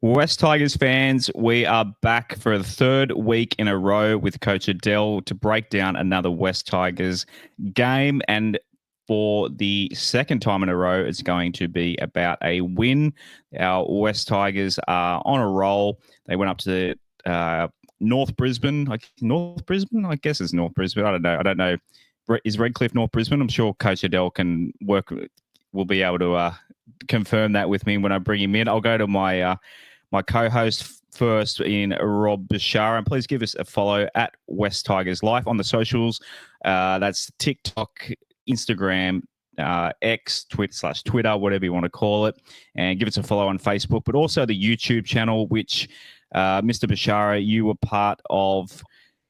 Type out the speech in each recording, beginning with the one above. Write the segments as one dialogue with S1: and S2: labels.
S1: West Tigers fans, we are back for the third week in a row with Coach Adel to break down another West Tigers game. And for the second time in a row, it's going to be about a win. Our West Tigers are on a roll. They went up to North Brisbane. North Brisbane? I guess it's North Brisbane. I don't know. Is Redcliffe North Brisbane? I'm sure Coach Adel will be able to confirm that with me when I bring him in. I'll go to my co-host first in Rob Bashara. And please give us a follow at West Tigers Life on the socials. That's TikTok, Instagram, X, Twitter, whatever you want to call it. And give us a follow on Facebook, but also the YouTube channel, which Mr. Bashara, you were part of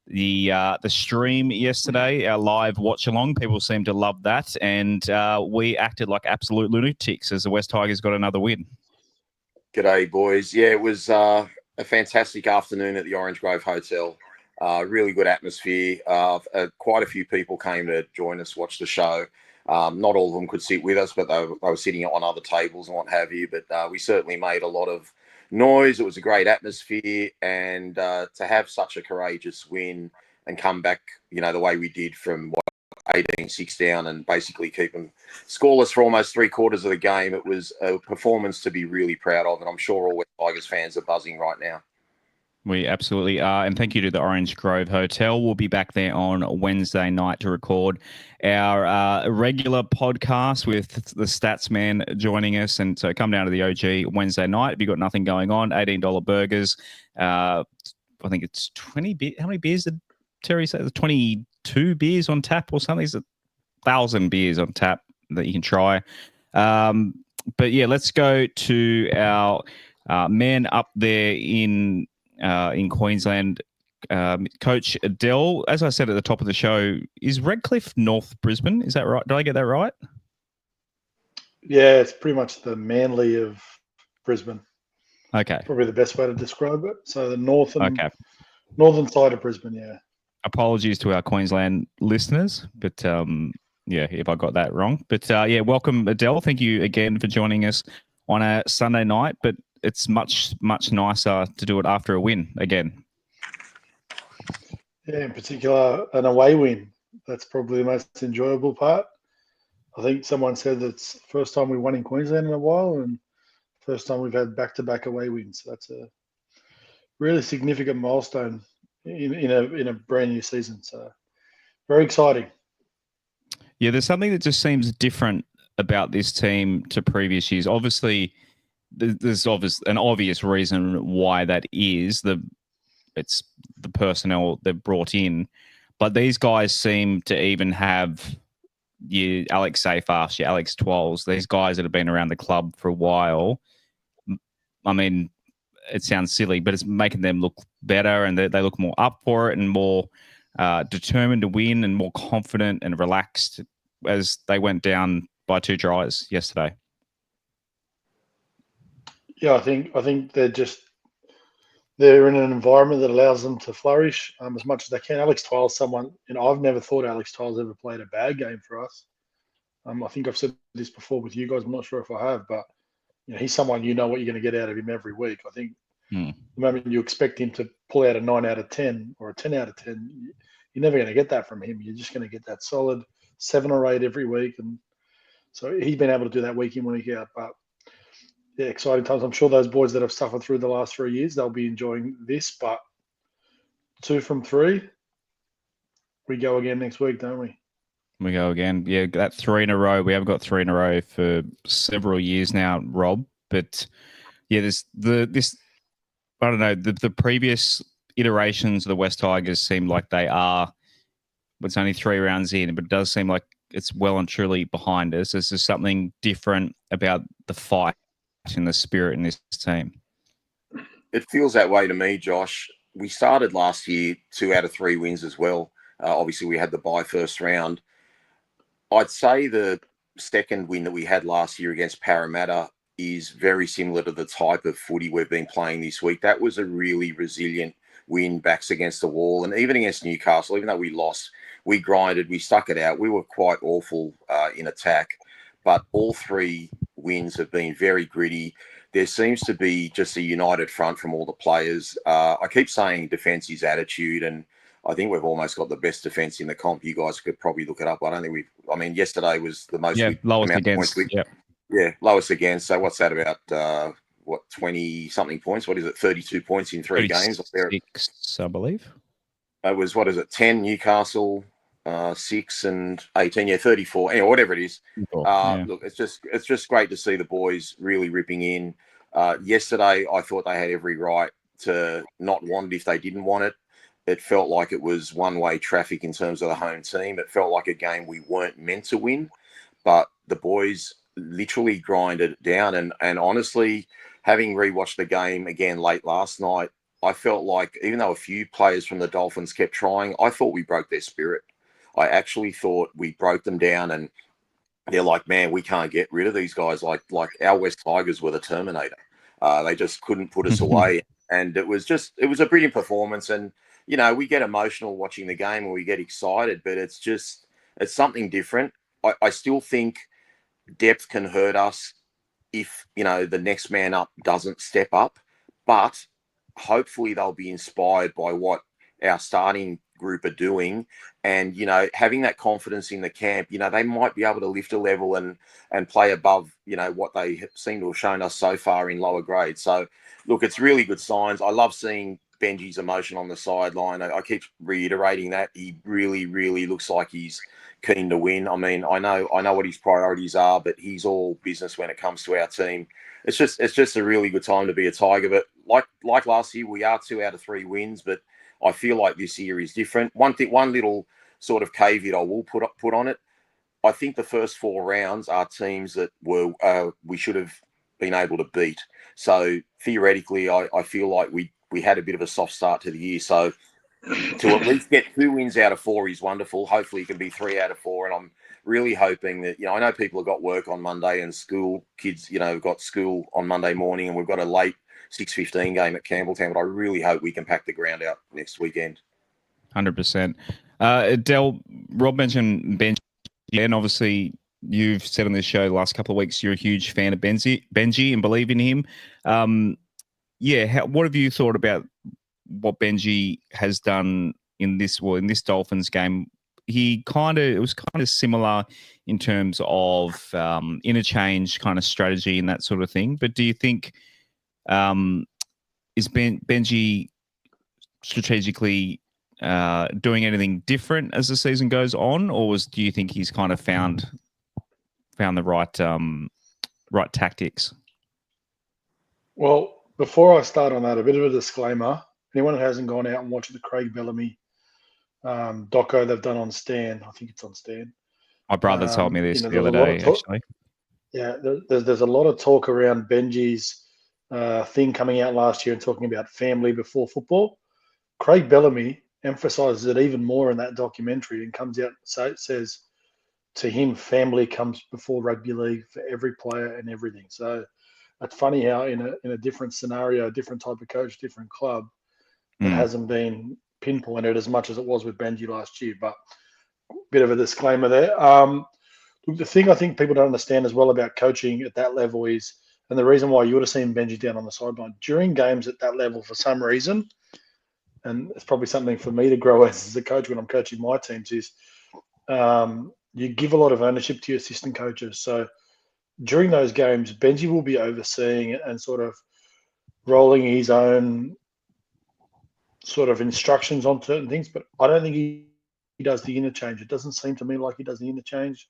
S1: the stream yesterday, our live watch along. People seem to love that. And we acted like absolute lunatics as the West Tigers got another win.
S2: G'day, boys. Yeah, it was a fantastic afternoon at the Orange Grove Hotel. Really good atmosphere. Quite a few people came to join us, watch the show. Not all of them could sit with us, but they were sitting on other tables and what have you. But we certainly made a lot of noise. It was a great atmosphere. And to have such a courageous win and come back, the way we did from 18-6 down and basically keep them scoreless for almost 3/4 of the game. It was a performance to be really proud of, and I'm sure all West Tigers fans are buzzing right now.
S1: We absolutely are, and thank you to the Orange Grove Hotel. We'll be back there on Wednesday night to record our regular podcast with the Stats Man joining us, and so come down to the OG Wednesday night. If you've got nothing going on, $18 burgers. I think it's 20. How many beers did Terry say? 22 beers on tap or something. It's 1,000 beers on tap that you can try. But yeah, let's go to our man up there in Queensland, Coach Adel. As I said at the top of the show, is Redcliffe North Brisbane? Is that right? Did I get that right?
S3: Yeah, it's pretty much the Manly of Brisbane.
S1: Okay.
S3: Probably the best way to describe it. So the northern side of Brisbane, yeah.
S1: Apologies to our Queensland listeners, but yeah, if I got that wrong. But yeah, welcome, Adel. Thank you again for joining us on a Sunday night, but it's much, much nicer to do it after a win again.
S3: Yeah, in particular, an away win. That's probably the most enjoyable part. I think someone said it's the first time we won in Queensland in a while and first time we've had back-to-back away wins. So that's a really significant milestone in a brand new season. So very exciting.
S1: Yeah, there's something that just seems different about this team to previous years. Obviously, there's an obvious reason why that is. It's the personnel they've brought in, but these guys seem to even have your Alex Seyfarth, your Alex Twals, these guys that have been around the club for a while. I mean, it sounds silly, but it's making them look better, and they look more up for it and more determined to win and more confident and relaxed as they went down by 2 tries yesterday.
S3: Yeah, I think they're in an environment that allows them to flourish as much as they can. Alex Tyle's someone, I've never thought Alex Tyle's ever played a bad game for us. I think I've said this before with you guys. I'm not sure if I have, but he's someone what you're going to get out of him every week. I think the moment you expect him to pull out a 9 out of 10 or a 10 out of 10, you're never going to get that from him. You're just going to get that solid 7 or 8 every week. And so he's been able to do that week in, week out. But yeah, exciting times. I'm sure those boys that have suffered through the last 3 years, they'll be enjoying this. But 2 from 3, we go again next week, don't we?
S1: We go again. Yeah, that 3 in a row. We have got 3 in a row for several years now, Rob. But yeah, this I don't know, the previous iterations of the West Tigers seem like they are, it's only 3 rounds in, but it does seem like it's well and truly behind us. There's just something different about the fight and the spirit in this team.
S2: It feels that way to me, Josh. We started last year 2 out of 3 wins as well. Obviously, we had the bye first round. I'd say the second win that we had last year against Parramatta is very similar to the type of footy we've been playing this week. That was a really resilient win, backs against the wall. And even against Newcastle, even though we lost, we grinded, we stuck it out. We were quite awful in attack. But all 3 wins have been very gritty. There seems to be just a united front from all the players. I keep saying defence is attitude, and I think we've almost got the best defence in the comp. You guys could probably look it up. I don't think yesterday was the most
S1: lowest
S2: amount
S1: against.
S2: Of points lowest against. So what's that about? 20 something points? What is it? 32 points in 3 games.
S1: 36, I believe.
S2: It was, 10 Newcastle, 6 and 18. Yeah, 34. Anyway, whatever it is. Look, it's just great to see the boys really ripping in. Yesterday, I thought they had every right to not want it if they didn't want it. It felt like it was one-way traffic in terms of the home team. It felt like a game we weren't meant to win, but the boys literally grinded it down. And honestly, having rewatched the game again late last night, I felt like even though a few players from the Dolphins kept trying, I thought we broke their spirit. I actually thought we broke them down, and they're like, man, we can't get rid of these guys. Like our West Tigers were the Terminator. They just couldn't put us away. And it was a brilliant performance. And, we get emotional watching the game and we get excited, but it's something different. I still think depth can hurt us if, the next man up doesn't step up. But hopefully they'll be inspired by what our starting group are doing, and having that confidence in the camp, they might be able to lift a level and play above what they seem to have shown us so far in lower grades. So look, it's really good signs. I love seeing Benji's emotion on the sideline. I keep reiterating that he really looks like he's keen to win. I mean, I know what his priorities are, but he's all business when it comes to our team. It's just a really good time to be a Tiger. But like last year, we are 2 out of 3 wins, but I feel like this year is different. One little sort of caveat I will put on it. I think the first 4 rounds are teams that we should have been able to beat. So theoretically, I feel like we had a bit of a soft start to the year. So to at least get 2 wins out of 4 is wonderful. Hopefully it can be 3 out of 4. And I'm really hoping that, I know people have got work on Monday and school kids, got school on Monday morning, and we've got a late 6:15 game at Campbelltown, but I really hope we can pack the ground out next weekend.
S1: 100%. Adel, Rob mentioned Benji, and obviously you've said on this show the last couple of weeks you're a huge fan of Benji and believe in him. What have you thought about what Benji has done in this Dolphins game? It was kind of similar in terms of interchange kind of strategy and that sort of thing. But do you think is Benji strategically doing anything different as the season goes on, or do you think he's kind of found the right tactics?
S3: Well, before I start on that, a bit of a disclaimer. Anyone who hasn't gone out and watched the Craig Bellamy doco they've done on Stan, I think it's on Stan.
S1: My brother told me this the other day, actually.
S3: Yeah, there's a lot of talk around Benji's thing coming out last year and talking about family before football. Craig Bellamy emphasizes it even more in that documentary and comes out and says to him, family comes before rugby league for every player and everything. So it's funny how in a different scenario, different type of coach, different club, it hasn't been pinpointed as much as it was with Benji last year. But a bit of a disclaimer there. The thing I think people don't understand as well about coaching at that level is, and the reason why you would have seen Benji down on the sideline during games at that level for some reason, and it's probably something for me to grow as a coach when I'm coaching my teams, is you give a lot of ownership to your assistant coaches. So during those games, Benji will be overseeing it and sort of rolling his own sort of instructions on certain things, but I don't think he does the interchange. It doesn't seem to me like he does the interchange.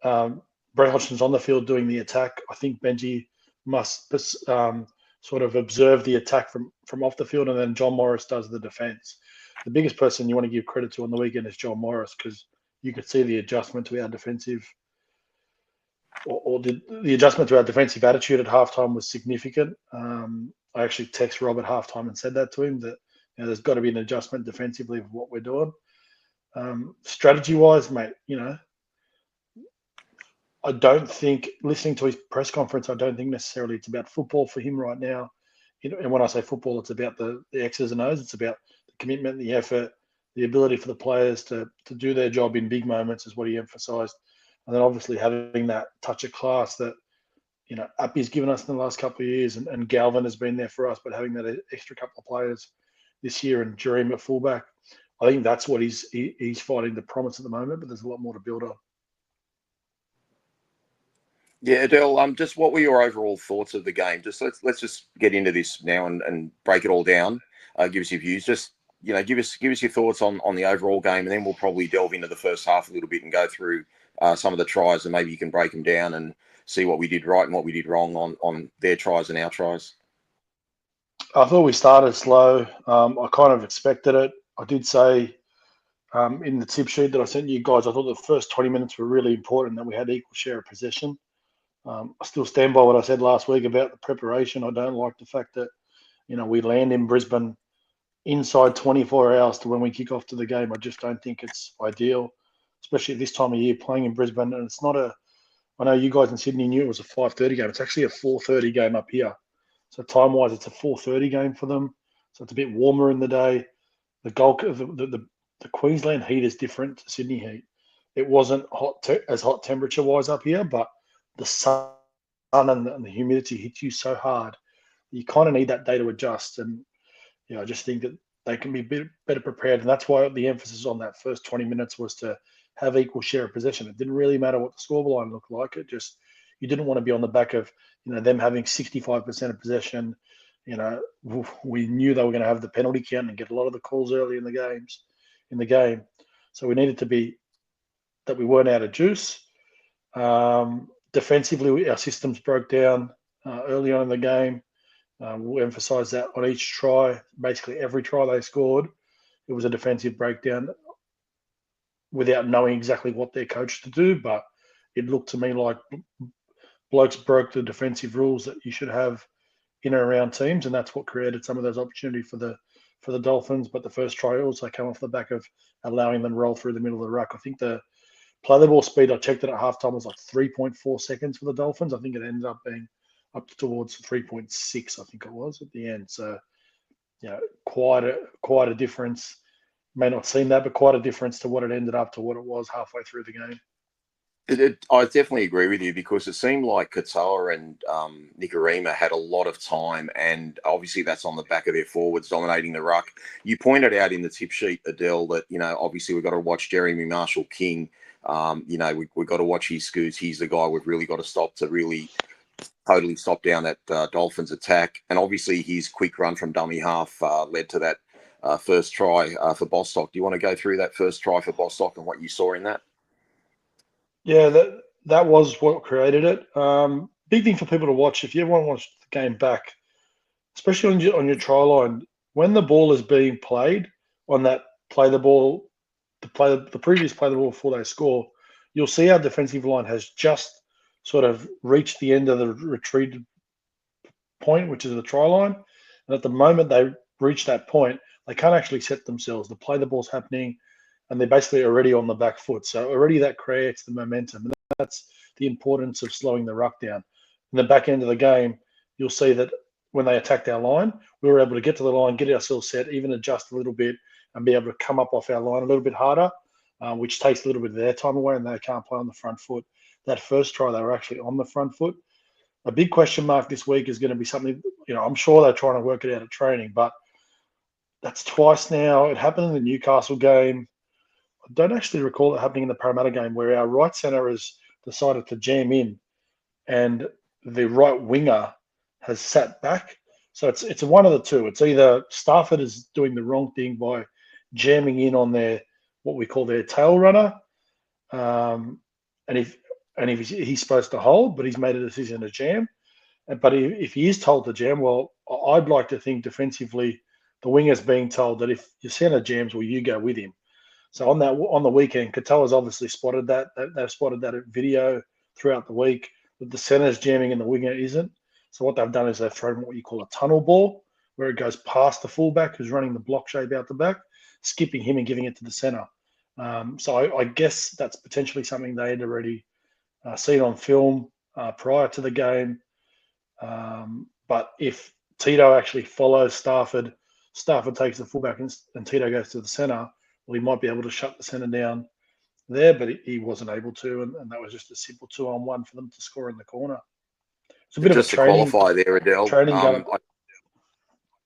S3: Brett Hodgson's on the field doing the attack. I think Benji must sort of observe the attack from off the field, and then John Morris does the defense. The biggest person you want to give credit to on the weekend is John Morris, because you could see the adjustment to our defensive, or the adjustment to our defensive attitude at halftime was significant. I actually texted Rob at halftime and said that to him, that there's got to be an adjustment defensively of what we're doing. Strategy-wise, mate, I don't think, listening to his press conference, I don't think necessarily it's about football for him right now. And when I say football, it's about the X's and O's. It's about the commitment, the effort, the ability for the players to do their job in big moments is what he emphasised. And then obviously having that touch of class that Appy's given us in the last couple of years, and Galvin has been there for us, but having that extra couple of players this year and Dream at fullback, I think that's what he's fighting the promise at the moment, but there's a lot more to build on.
S2: Yeah, Adel, just what were your overall thoughts of the game? Just let's just get into this now and break it all down. Give us your views. Just give us your thoughts on the overall game, and then we'll probably delve into the first half a little bit and go through some of the tries, and maybe you can break them down and see what we did right and what we did wrong on their tries and our tries.
S3: I thought we started slow. I kind of expected it. I did say in the tip sheet that I sent you guys, I thought the first 20 minutes were really important, that we had equal share of possession. I still stand by what I said last week about the preparation. I don't like the fact that, we land in Brisbane inside 24 hours to when we kick off to the game. I just don't think it's ideal, especially at this time of year playing in Brisbane. And it's not I know you guys in Sydney knew it was a 5:30 game. It's actually a 4:30 game up here. So time-wise, it's a 4:30 game for them. So it's a bit warmer in the day. The Queensland heat is different to Sydney heat. It wasn't as hot temperature-wise up here, but the sun and the humidity hits you so hard. You kind of need that day to adjust. And I just think that they can be a bit better prepared. And that's why the emphasis on that first 20 minutes was to have equal share of possession. It didn't really matter what the scoreline looked like. It just, you didn't want to be on the back of, them having 65% of possession. We knew they were going to have the penalty count and get a lot of the calls early in the game. So we needed to be that we weren't out of juice. Defensively, our systems broke down early on in the game. We'll emphasize that on each try. Basically, every try they scored, it was a defensive breakdown without knowing exactly what they're coached to do. But it looked to me like blokes broke the defensive rules that you should have in and around teams, and that's what created some of those opportunities for the Dolphins. But the first try also came off the back of allowing them to roll through the middle of the ruck. I think the play the ball speed, I checked it at halftime, was like 3.4 seconds for the Dolphins. I think it ended up being up towards 3.6, I think it was at the end. So, quite a difference. May not seem that, but quite a difference to what it ended up to what it was halfway through the game.
S2: I definitely agree with you, because it seemed like Katoa and Nikorima had a lot of time, and obviously that's on the back of their forwards dominating the ruck. You pointed out in the tip sheet, Adel, that obviously we've got to watch Jeremy Marshall-King. We've got to watch his scoots. He's the guy we've really got to stop to really totally stop down that Dolphins attack. And obviously his quick run from dummy half led to that first try for Bostock. Do you want to go through that first try for Bostock and what you saw in that?
S3: Yeah, that was what created it. Big thing for people to watch if you ever want to watch the game back, especially on your try line, when the ball is being played on that play the ball, the previous play the ball before they score, you'll see our defensive line has just sort of reached the end of the retreated point, which is the try line. And at the moment they reach that point, they can't actually set themselves. The play the ball's happening, and they're basically already on the back foot. So already that creates the momentum. And that's the importance of slowing the ruck down. In the back end of the game, you'll see that when they attacked our line, we were able to get to the line, get ourselves set, even adjust a little bit, and be able to come up off our line a little bit harder, which takes a little bit of their time away, and they can't play on the front foot. That first try, they were actually on the front foot. A big question mark this week is going to be something, I'm sure they're trying to work it out at training, but that's twice now. It happened in the Newcastle game. I don't actually recall it happening in the Parramatta game, where our right centre has decided to jam in and the right winger has sat back. So it's one of the two. It's either Stafford is doing the wrong thing by jamming in on what we call their tail runner, and if he's supposed to hold, but he's made a decision to jam. But if he is told to jam, well, I'd like to think defensively, the winger's being told that if your centre jams, well, you go with him. So on the weekend, Katoa's obviously spotted that. They've spotted that video throughout the week, that the centre's jamming and the winger isn't. So what they've done is they've thrown what you call a tunnel ball, where it goes past the fullback who's running the block shape out the back, skipping him and giving it to the centre. So I guess that's potentially something they had already seen on film prior to the game. But if Tito actually follows Stafford takes the fullback and Tito goes to the centre, well, he might be able to shut the centre down there, but he wasn't able to, and that was just a simple 2-on-1 for them to score in the corner. It's a bit of a
S2: Just to qualify there, Adel.
S3: training gun.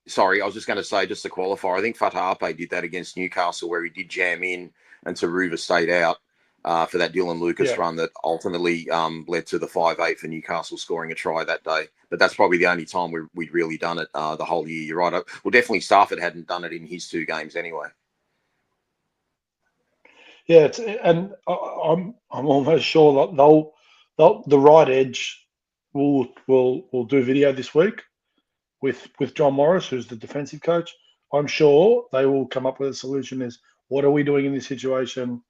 S2: Sorry, I was just going to say, just to qualify, I think Fatahape did that against Newcastle where he did jam in and Taruva stayed out for that Dylan Lucas run that ultimately led to the 5-8 for Newcastle scoring a try that day. But that's probably the only time we'd really done it the whole year. You're right. Well, definitely Stafford hadn't done it in his 2 games anyway.
S3: Yeah, and I'm almost sure that they'll the right edge will do video this week with John Morris, who's the defensive coach. I'm sure they will come up with a solution. Is what are we doing in this situation?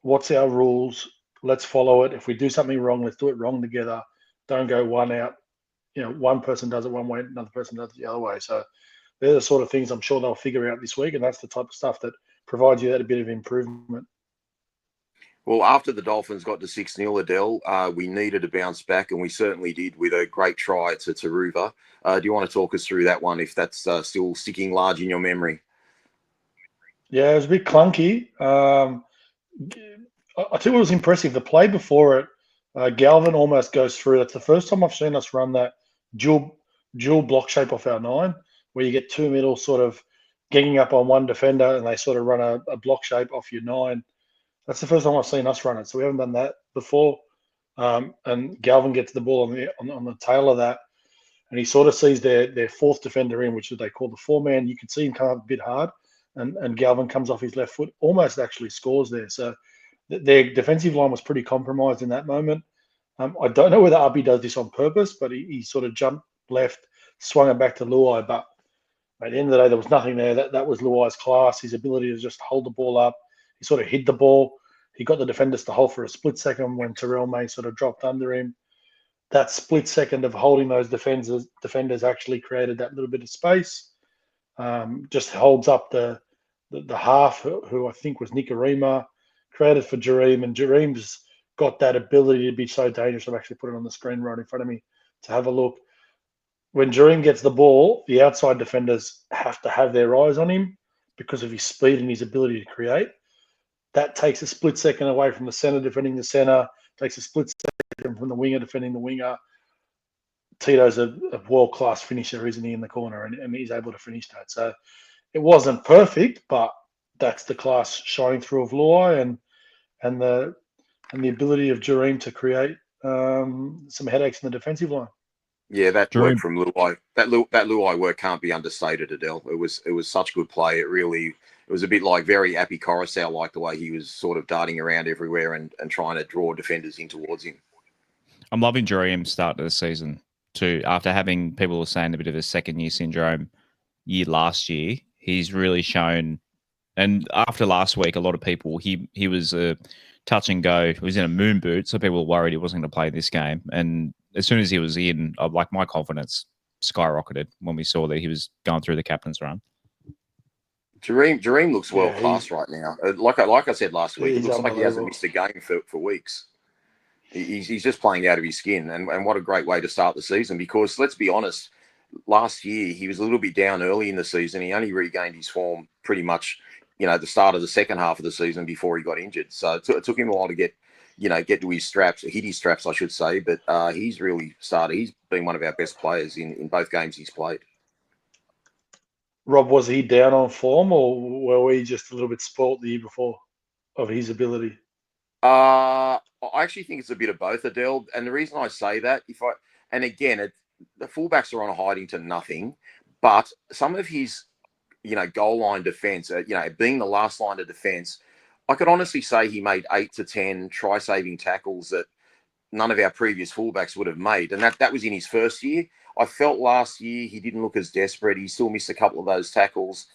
S3: What's our rules? Let's follow it. If we do something wrong, let's do it wrong together. Don't go one out. One person does it one way, another person does it the other way. So they're the sort of things I'm sure they'll figure out this week, and that's the type of stuff that provides you that a bit of improvement.
S2: Well, after the Dolphins got to 6-0, Adel, we needed to bounce back, and we certainly did with a great try to Taruva. Do you want to talk us through that one, if that's still sticking large in your memory?
S3: Yeah, it was a bit clunky. I think it was impressive. The play before it, Galvin almost goes through. That's the first time I've seen us run that dual block shape off our 9, where you get 2 middle sort of ganging up on one defender, and they sort of run a block shape off your 9. That's the first time I've seen us run it. So we haven't done that before. And Galvin gets the ball on the tail of that, and he sort of sees their 4th defender in, which they call the 4-man. You can see him come up a bit hard, and Galvin comes off his left foot, almost actually scores there. So their defensive line was pretty compromised in that moment. I don't know whether Abby does this on purpose, but he sort of jumped left, swung it back to Luai. But at the end of the day, there was nothing there. That was Luai's class, his ability to just hold the ball up. He sort of hid the ball. He got the defenders to hold for a split second when Terrell May sort of dropped under him. That split second of holding those defenders actually created that little bit of space. Just holds up the half, who I think was Nicarima, created for Jareem, and Jareem's got that ability to be so dangerous. I've actually put it on the screen right in front of me to have a look. When Jareem gets the ball, the outside defenders have to have their eyes on him because of his speed and his ability to create. That takes a split second away from the center defending the center, takes a split second from the winger defending the winger. Tito's a world-class finisher, isn't he, in the corner, and he's able to finish that. So it wasn't perfect, but that's the class shining through of Luai and the ability of Jareem to create some headaches in the defensive line.
S2: Yeah, that work from Luai, that Luai work can't be understated, Adel. It was such good play. It was a bit like very Appy Coruscant, like the way he was sort of darting around everywhere and trying to draw defenders in towards him.
S1: I'm loving Jareem's start to the season too. After having people were saying a bit of a second-year syndrome year last year, he's really shown. And after last week, a lot of people, he was a touch and go. He was in a moon boot, so people were worried he wasn't going to play this game. And as soon as he was in, like my confidence skyrocketed when we saw that he was going through the captain's run.
S2: Jareem looks world class right now. Like I said last week, it looks like he hasn't missed a game for weeks. He's just playing out of his skin, and what a great way to start the season. Because let's be honest, last year he was a little bit down early in the season. He only regained his form pretty much, the start of the second half of the season before he got injured. So it took him a while to get to his straps, hit his straps, I should say. But he's really started. He's been one of our best players in both games he's played.
S3: Rob, was he down on form, or were we just a little bit spoilt the year before of his ability?
S2: I actually think it's a bit of both, Adel. And the reason I say that, the fullbacks are on a hiding to nothing, but some of his, goal line defense, being the last line of defense, I could honestly say he made 8 to 10 try-saving tackles that none of our previous fullbacks would have made. And that was in his first year. I felt last year he didn't look as desperate. He still missed a couple of those tackles.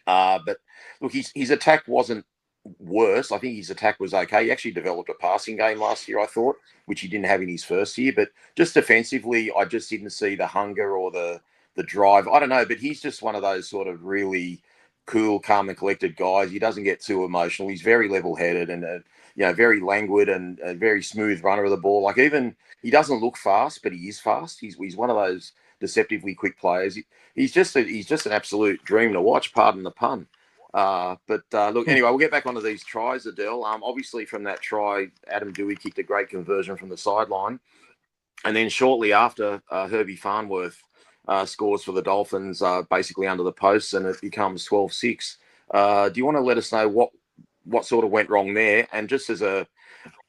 S2: But look, his attack wasn't worse. I think his attack was okay. He actually developed a passing game last year, I thought, which he didn't have in his first year. But just defensively, I just didn't see the hunger or the drive. I don't know, but he's just one of those sort of really cool, calm and collected guys. He doesn't get too emotional. He's very level-headed and very languid and a very smooth runner of the ball. Like, even he doesn't look fast, but he is fast. He's one of those deceptively quick players. He's just an absolute dream to watch. Pardon the pun. Look, anyway, we'll get back onto these tries, Adel. Obviously, from that try, Adam Dewey kicked a great conversion from the sideline. And then shortly after, Herbie Farnworth scores for the Dolphins, basically under the posts, and it becomes 12-6. Do you want to let us know what sort of went wrong there? And just as a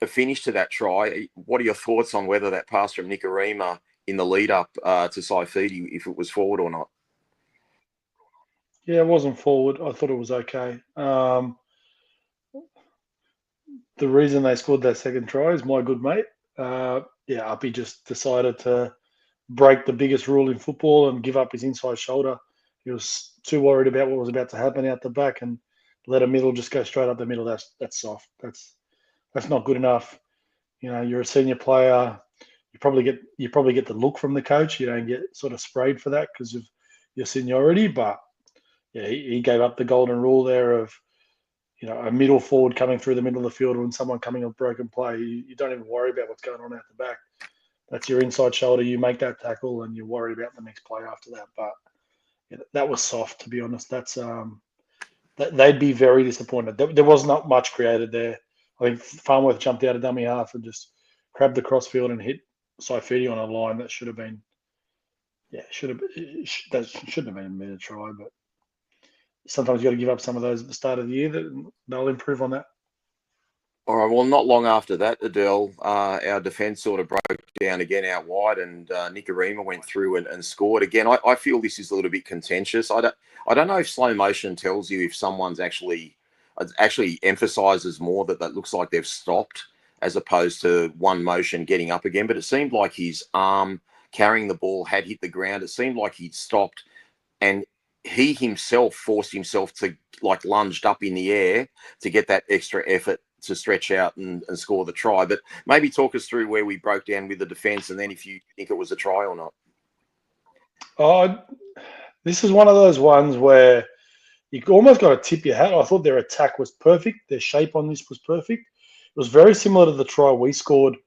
S2: finish to that try, what are your thoughts on whether that pass from Nicarima in the lead up to Saifidi, if it was forward or not?
S3: Yeah, it wasn't forward. I thought it was okay. The reason they scored that second try is my good mate. Uppy just decided to break the biggest rule in football and give up his inside shoulder. He was too worried about what was about to happen out the back and let a middle just go straight up the middle. That's soft. That's not good enough. You know, you're a senior player. You probably get the look from the coach. You don't get sort of sprayed for that because of your seniority. But yeah, he gave up the golden rule there of, you know, a middle forward coming through the middle of the field and someone coming on broken play. You don't even worry about what's going on out the back. That's your inside shoulder. You make that tackle and you worry about the next play after that. But yeah, that was soft, to be honest. They'd be very disappointed. There was not much created there. I think Farnworth jumped out of dummy half and just grabbed the crossfield and hit Saifidi on a line that should have been, that shouldn't have been a minute try. But sometimes you got to give up some of those at the start of the year. They'll improve on that.
S2: All right. Well, not long after that, Adel, our defence sort of broke down again out wide, and Nicarima went through and scored again. I feel this is a little bit contentious. I don't know if slow motion tells you if someone's actually emphasises more that looks like they've stopped as opposed to one motion getting up again. But it seemed like his arm carrying the ball had hit the ground. It seemed like he'd stopped, and he himself forced himself to like lunged up in the air to get that extra effort to stretch out and score the try. But maybe talk us through where we broke down with the defence and then if you think it was a try or not.
S3: Oh, this is one of those ones where you almost got to tip your hat. I thought their attack was perfect. Their shape on this was perfect. It was very similar to the try we scored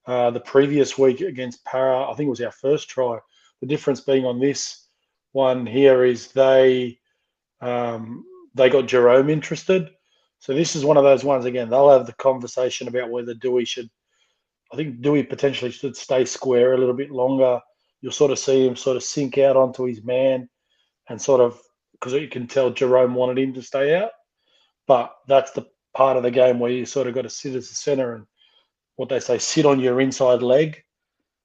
S3: the previous week against Para. I think it was our first try. The difference being on this one here is they got Jerome interested. So this is one of those ones, again, they'll have the conversation about whether Dewey should, I think Dewey potentially should stay square a little bit longer. You'll sort of see him sort of sink out onto his man and sort of, because you can tell Jerome wanted him to stay out. But that's the part of the game where you sort of got to sit as the center and what they say, sit on your inside leg,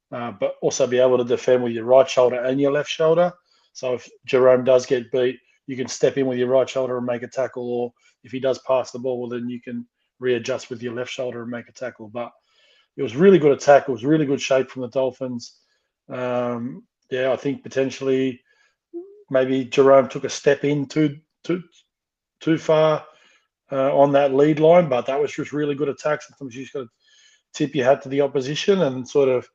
S3: but also be able to defend with your right shoulder and your left shoulder. So if Jerome does get beat, you can step in with your right shoulder and make a tackle, or if he does pass the ball, well, then you can readjust with your left shoulder and make a tackle. But it was really good attack. It was really good shape from the Dolphins. I think potentially maybe Jerome took a step in too far on that lead line, but that was just really good attack. Sometimes you just got to tip your hat to the opposition and sort of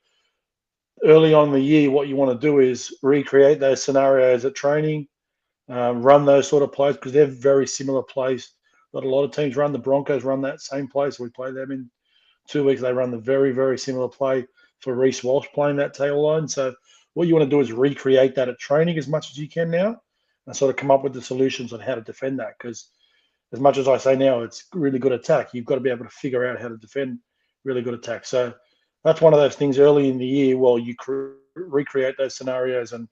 S3: early on in the year, what you want to do is recreate those scenarios at training, run those sort of plays because they're very similar plays that a lot of teams run. The Broncos run that same play, so we play them in 2 weeks. They run the very, very similar play for Reece Walsh playing that tail line. So what you want to do is recreate that at training as much as you can now and sort of come up with the solutions on how to defend that because as much as I say now, it's really good attack. You've got to be able to figure out how to defend really good attack. So that's one of those things early in the year while you recreate those scenarios and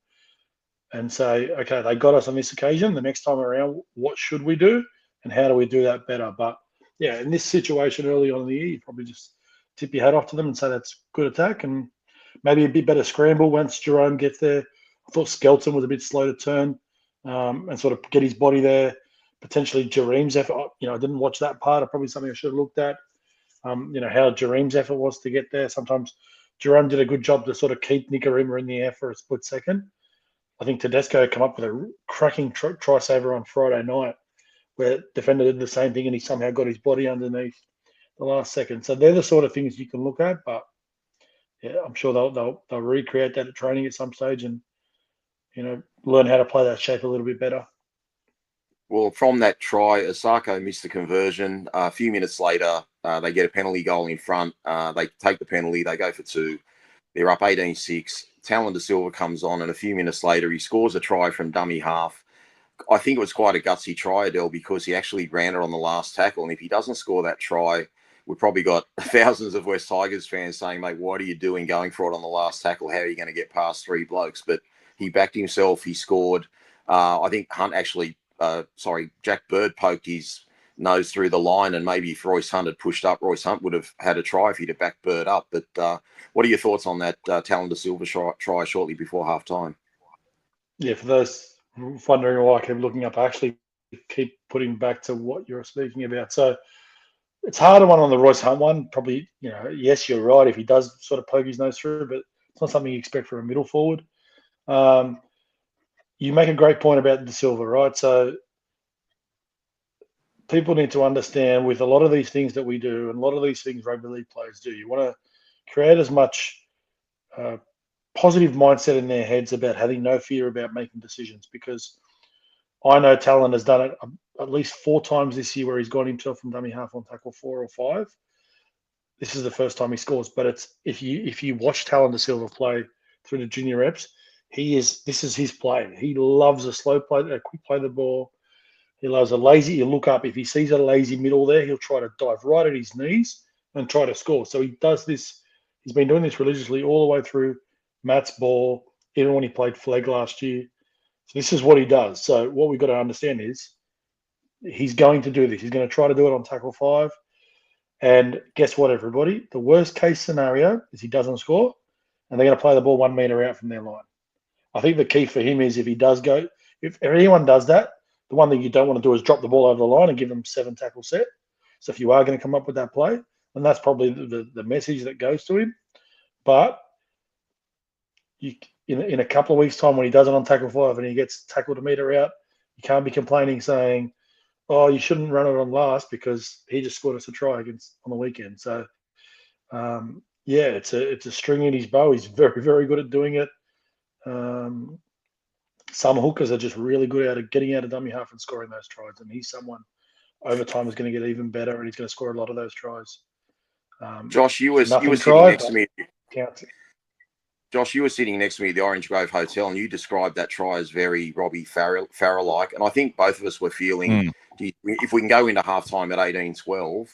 S3: say, okay, they got us on this occasion. The next time around, what should we do? And how do we do that better? But yeah, in this situation early on in the year, you probably just tip your hat off to them and say that's good attack and maybe a bit better scramble once Jerome gets there. I thought Skelton was a bit slow to turn and sort of get his body there. Potentially Jareem's effort. I didn't watch that part. Probably something I should have looked at. How Jareem's effort was to get there. Sometimes Jerome did a good job to sort of keep Nicarima in the air for a split second. I think Tedesco come up with a cracking try saver on Friday night where defender did the same thing and he somehow got his body underneath the last second. So they're the sort of things you can look at, but yeah, I'm sure they'll recreate that at training at some stage and learn how to play that shape a little bit better.
S2: Well, from that try, Osako missed the conversion. A few minutes later, they get a penalty goal in front. They take the penalty. They go for two. They're up 18-6. Talon De Silva comes on, and a few minutes later, he scores a try from dummy half. I think it was quite a gutsy try, Adel, because he actually ran it on the last tackle. And if he doesn't score that try we've probably got thousands of West Tigers fans saying, mate, what are you doing going for it on the last tackle? How are you going to get past three blokes? But he backed himself. He scored. I think Hunt actually, Jack Bird poked his nose through the line, and maybe if Royce Hunt had pushed up, Royce Hunt would have had a try if he'd have backed Bird up. But what are your thoughts on that Talon Silva try shortly before halftime?
S3: Yeah, for those wondering why I keep looking up, I actually keep putting back to what you're speaking about. So it's harder one on the Royce Hunt one. Probably, yes, you're right. If he does sort of poke his nose through, but it's not something you expect from a middle forward. You make a great point about the Silva, right? So people need to understand with a lot of these things that we do and a lot of these things rugby league players do, you want to create as much positive mindset in their heads about having no fear about making decisions, because I know Talon has done it at least 4 times this year where he's gone himself from dummy half on tackle 4 or 5. This is the first time he scores, but it's if you watch Talon Silva play through the junior reps, this is his play. He loves a slow play, a quick play the ball. He loves a lazy. You look up, if he sees a lazy middle there, he'll try to dive right at his knees and try to score. So he does this. He's been doing this religiously all the way through Matt's ball, even when he played flag last year. So this is what he does. So what we've got to understand is he's going to do this. He's going to try to do it on tackle 5. And guess what, everybody? The worst case scenario is he doesn't score, and they're going to play the ball 1 meter out from their line. I think the key for him is if anyone does that, the one thing you don't want to do is drop the ball over the line and give them 7 tackle set. So if you are going to come up with that play, then that's probably the message that goes to him. But in a couple of weeks' time, when he does it on tackle 5 and he gets tackled a meter out, you can't be complaining saying, oh, you shouldn't run it on last because he just scored us a try on the weekend. So, it's a string in his bow. He's very, very good at doing it. Some hookers are just really good at getting out of dummy half and scoring those tries, and he's someone over time is going to get even better, and he's going to score a lot of those tries.
S2: Josh, you were sitting next to me. Josh, you were sitting next to me at the Orange Grove Hotel, and you described that try as very Robbie Farrell-like. And I think both of us were feeling, if we can go into halftime at 18-12,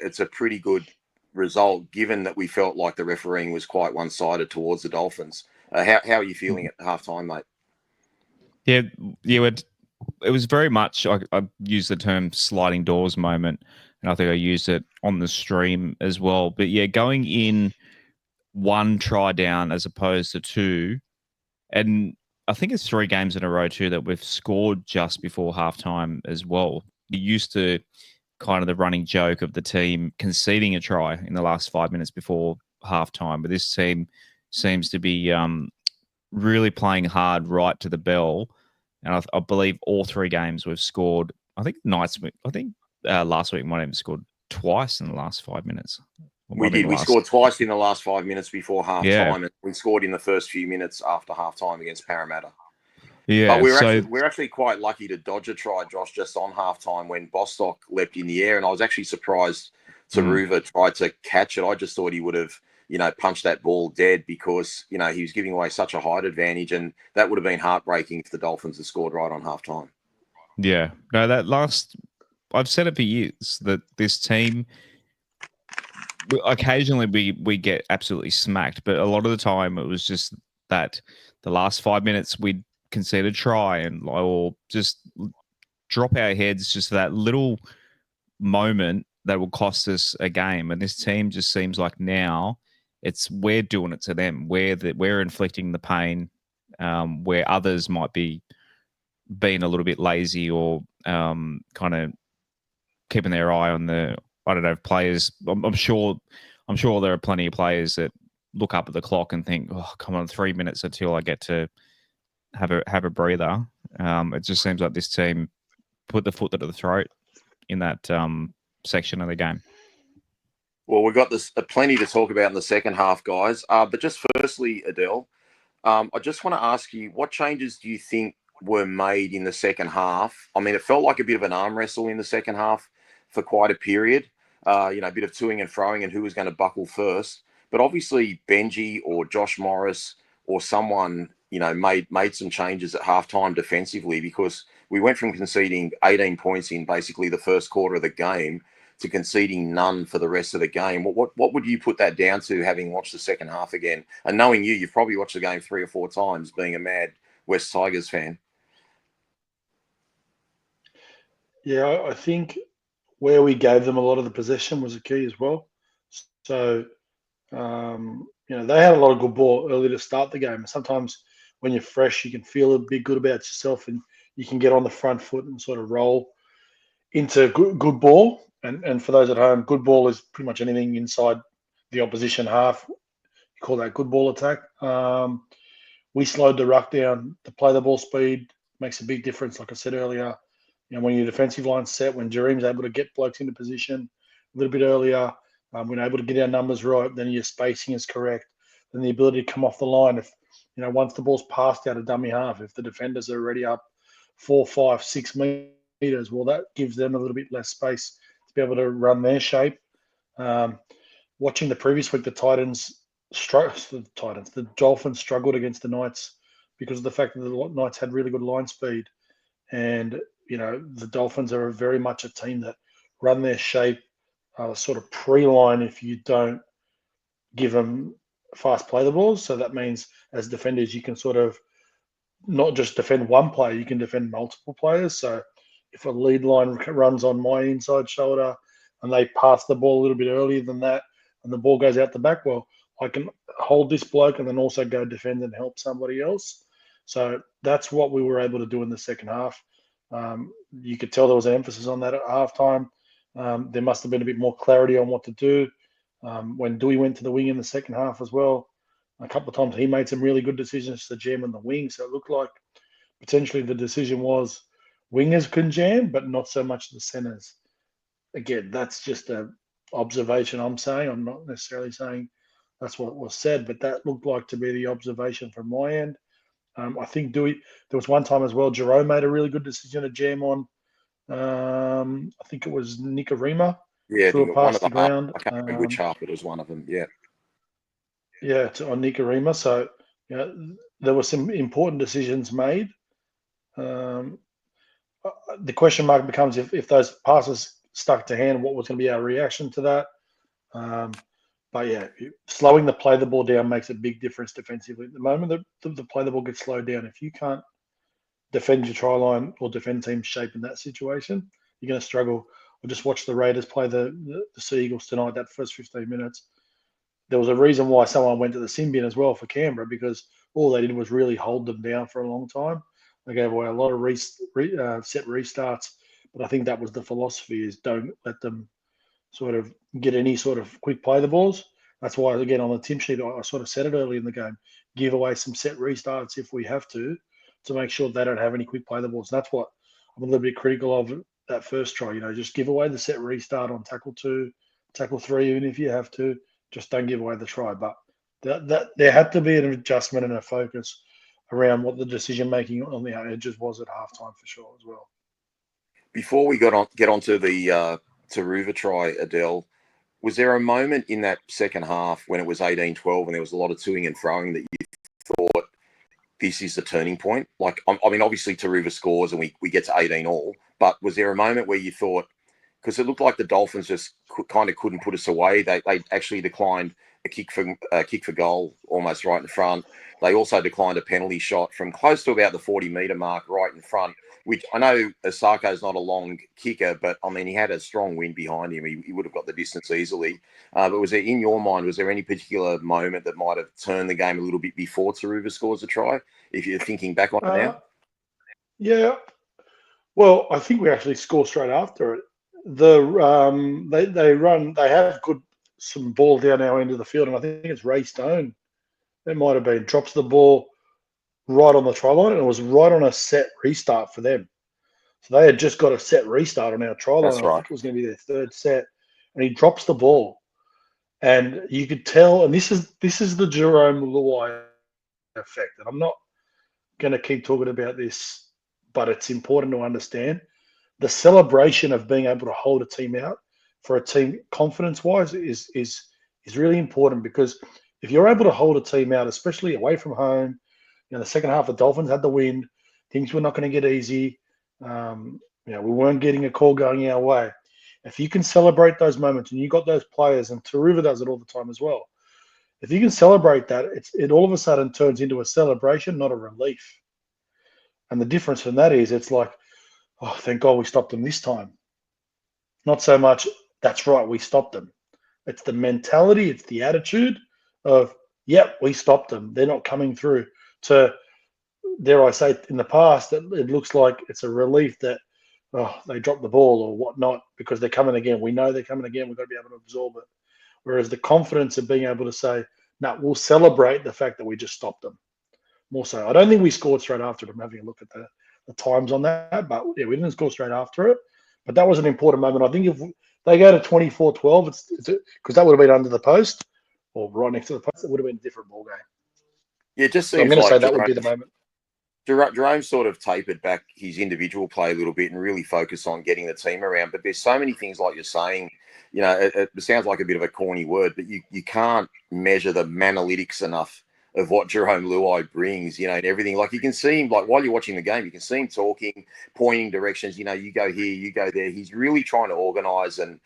S2: it's a pretty good result, given that we felt like the refereeing was quite one-sided towards the Dolphins. How are you feeling at halftime, mate?
S1: Yeah, it was very much, I used the term sliding doors moment, and I think I used it on the stream as well. But yeah, going in 1 try down as opposed to 2, and I think it's 3 games in a row too that we've scored just before halftime as well. You used to kind of the running joke of the team conceding a try in the last 5 minutes before halftime, but this team seems to be really playing hard right to the bell. And I believe all 3 games we've scored. I think last week we might have scored twice in the last 5 minutes.
S2: We did. We scored twice in the last 5 minutes before halftime, and we scored in the first few minutes after halftime against Parramatta.
S1: Yeah,
S2: but we're actually quite lucky to dodge a try, Josh, just on halftime when Bostock leapt in the air, and I was actually surprised Taruva tried to catch it. I just thought he would have, punched that ball dead because he was giving away such a height advantage, and that would have been heartbreaking if the Dolphins had scored right on halftime.
S1: Yeah, no, I've said it for years that this team. Occasionally we get absolutely smacked, but a lot of the time it was just that the last 5 minutes we'd concede a try or just drop our heads, just that little moment that will cost us a game. And this team just seems like now we're doing it to them. We're inflicting the pain where others might be being a little bit lazy or kind of keeping their eye on the. I don't know, players. I'm sure there are plenty of players that look up at the clock and think, "Oh, come on, 3 minutes until I get to have a breather." It just seems like this team put the foot to the throat in that section of the game.
S2: Well, we've got plenty to talk about in the second half, guys. But just firstly, Adel, I just want to ask you, what changes do you think were made in the second half? I mean, it felt like a bit of an arm wrestle in the second half for quite a period. A bit of toing and froing and who was going to buckle first. But obviously Benji or Josh Morris or someone, made some changes at halftime defensively, because we went from conceding 18 points in basically the first quarter of the game to conceding none for the rest of the game. What would you put that down to, having watched the second half again? And knowing you've probably watched the game 3 or 4 times, being a mad West Tigers fan.
S3: Yeah, I think where we gave them a lot of the possession was a key as well. So, they had a lot of good ball early to start the game. And sometimes when you're fresh, you can feel a bit good about yourself and you can get on the front foot and sort of roll into good ball. And for those at home, good ball is pretty much anything inside the opposition half. You call that good ball attack. We slowed the ruck down to play the ball speed. Makes a big difference, like I said earlier. When your defensive line's set, when Jareem's able to get blokes into position a little bit earlier, when we're able to get our numbers right, then your spacing is correct. Then the ability to come off the line. If once the ball's passed out of dummy half, if the defenders are already up 4, 5, 6 meters, well, that gives them a little bit less space to be able to run their shape. Watching the previous week, the Dolphins struggled against the Knights because of the fact that the Knights had really good line speed. And, the Dolphins are very much a team that run their shape sort of pre-line if you don't give them fast play the balls. So that means as defenders, you can sort of not just defend one player, you can defend multiple players. So if a lead line runs on my inside shoulder and they pass the ball a little bit earlier than that and the ball goes out the back, well, I can hold this bloke and then also go defend and help somebody else. So that's what we were able to do in the second half. You could tell there was an emphasis on that at halftime. There must have been a bit more clarity on what to do. When Dewey went to the wing in the second half as well, a couple of times he made some really good decisions to jam on the wing. So it looked like potentially the decision was wingers can jam, but not so much the centers. Again, that's just an observation I'm saying. I'm not necessarily saying that's what was said, but that looked like to be the observation from my end. I think Dewey, there was one time as well, Jerome made a really good decision to jam on, I think it was Nicarima,
S2: Yeah, I
S3: threw
S2: think
S3: it
S2: one of
S3: past
S2: the
S3: the
S2: half.
S3: ground.
S2: I can't remember which half it was. One of them. Yeah.
S3: Yeah, on Nicarima. So, there were some important decisions made. The question mark becomes if those passes stuck to hand, what was going to be our reaction to that? But yeah, slowing the play the ball down makes a big difference defensively. At the moment, the play the ball gets slowed down. If you can't defend your try line or defend team shape in that situation, you're going to struggle. I just watched the Raiders play the Sea Eagles tonight, that first 15 minutes. There was a reason why someone went to the sin bin as well for Canberra, because all they did was really hold them down for a long time. They gave away a lot of set restarts, but I think that was the philosophy, is don't let them sort of get any sort of quick play the balls. That's why, again, on the team sheet, I sort of said it early in the game, give away some set restarts if we have to make sure they don't have any quick play the balls. And that's what I'm a little bit critical of that first try. Just give away the set restart on tackle 2, tackle 3, even if you have to. Just don't give away the try. But that there had to be an adjustment and a focus around what the decision making on the edges was at halftime for sure as well.
S2: Before we get onto the Taruva try, Adel, was there a moment in that second half when it was 18-12 and there was a lot of toing and throwing that you thought this is the turning point? Like, I mean, obviously Taruva scores and we get to 18 all, but was there a moment where you thought, because it looked like the Dolphins just kind of couldn't put us away. They actually declined a kick for goal almost right in front. They also declined a penalty shot from close to about the 40-metre mark right in front, which I know Osaka's not a long kicker, but, I mean, he had a strong wind behind him. He would have got the distance easily. But was there, in your mind, was there any particular moment that might have turned the game a little bit before Taruva scores a try, if you're thinking back on it now?
S3: Yeah. Well, I think we actually score straight after it. They have some ball down our end of the field, and I think it's Ray Stone. It might have been drops the ball right on the try line, and it was right on a set restart for them. So they had just got a set restart on our try line.
S2: That's right.
S3: I think it was going to be their third set, and he drops the ball, and you could tell. And this is the Jerome Luai effect, and I'm not going to keep talking about this, but it's important to understand the celebration of being able to hold a team out for a team confidence-wise is really important, because if you're able to hold a team out, especially away from home, the second half the Dolphins had the wind, things were not going to get easy. We weren't getting a call going our way. If you can celebrate those moments, and you got those players, and Taruva does it all the time as well. If you can celebrate that, it all of a sudden turns into a celebration, not a relief. And the difference from that is it's like, oh, thank God we stopped them this time. Not so much, that's right, we stopped them. It's the mentality, it's the attitude of, yep, we stopped them. They're not coming through. To, dare I say, in the past, it looks like it's a relief that, oh, they dropped the ball or whatnot because they're coming again. We know they're coming again. We've got to be able to absorb it. Whereas the confidence of being able to say, no, we'll celebrate the fact that we just stopped them. More so. I don't think we scored straight after it. I'm having a look at the times on that, but yeah, we didn't score straight after it. But that was an important moment. I think if they go to 24-12, it's because that would have been under the post or right next to the post, it would have been a different ball game.
S2: Yeah, it just
S3: So I'm
S2: seems
S3: going to say
S2: like
S3: that would be the moment.
S2: Jerome sort of tapered back his individual play a little bit and really focused on getting the team around. But there's so many things, like you're saying, you know, it sounds like a bit of a corny word, but you can't measure the manalytics enough of what Jerome Luai brings, you know, and everything. Like you can see him, like while you're watching the game, you can see him talking, pointing directions, you know, you go here, you go there. He's really trying to organise. And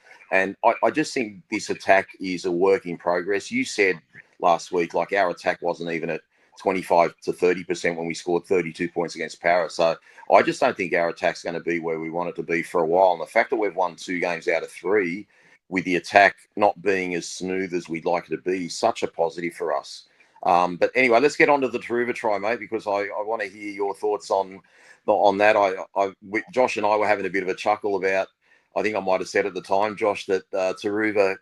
S2: I just think this attack is a work in progress. You said last week, like our attack wasn't even at 25 to 30% when we scored 32 points against Paris. So I just don't think our attack's going to be where we want it to be for a while. And the fact that we've won 2 games out of 3 with the attack not being as smooth as we'd like it to be is such a positive for us. But anyway, let's get on to the Taruva try, mate, because I want to hear your thoughts on that. Josh and I were having a bit of a chuckle about, I think I might have said at the time, Josh, that Taruva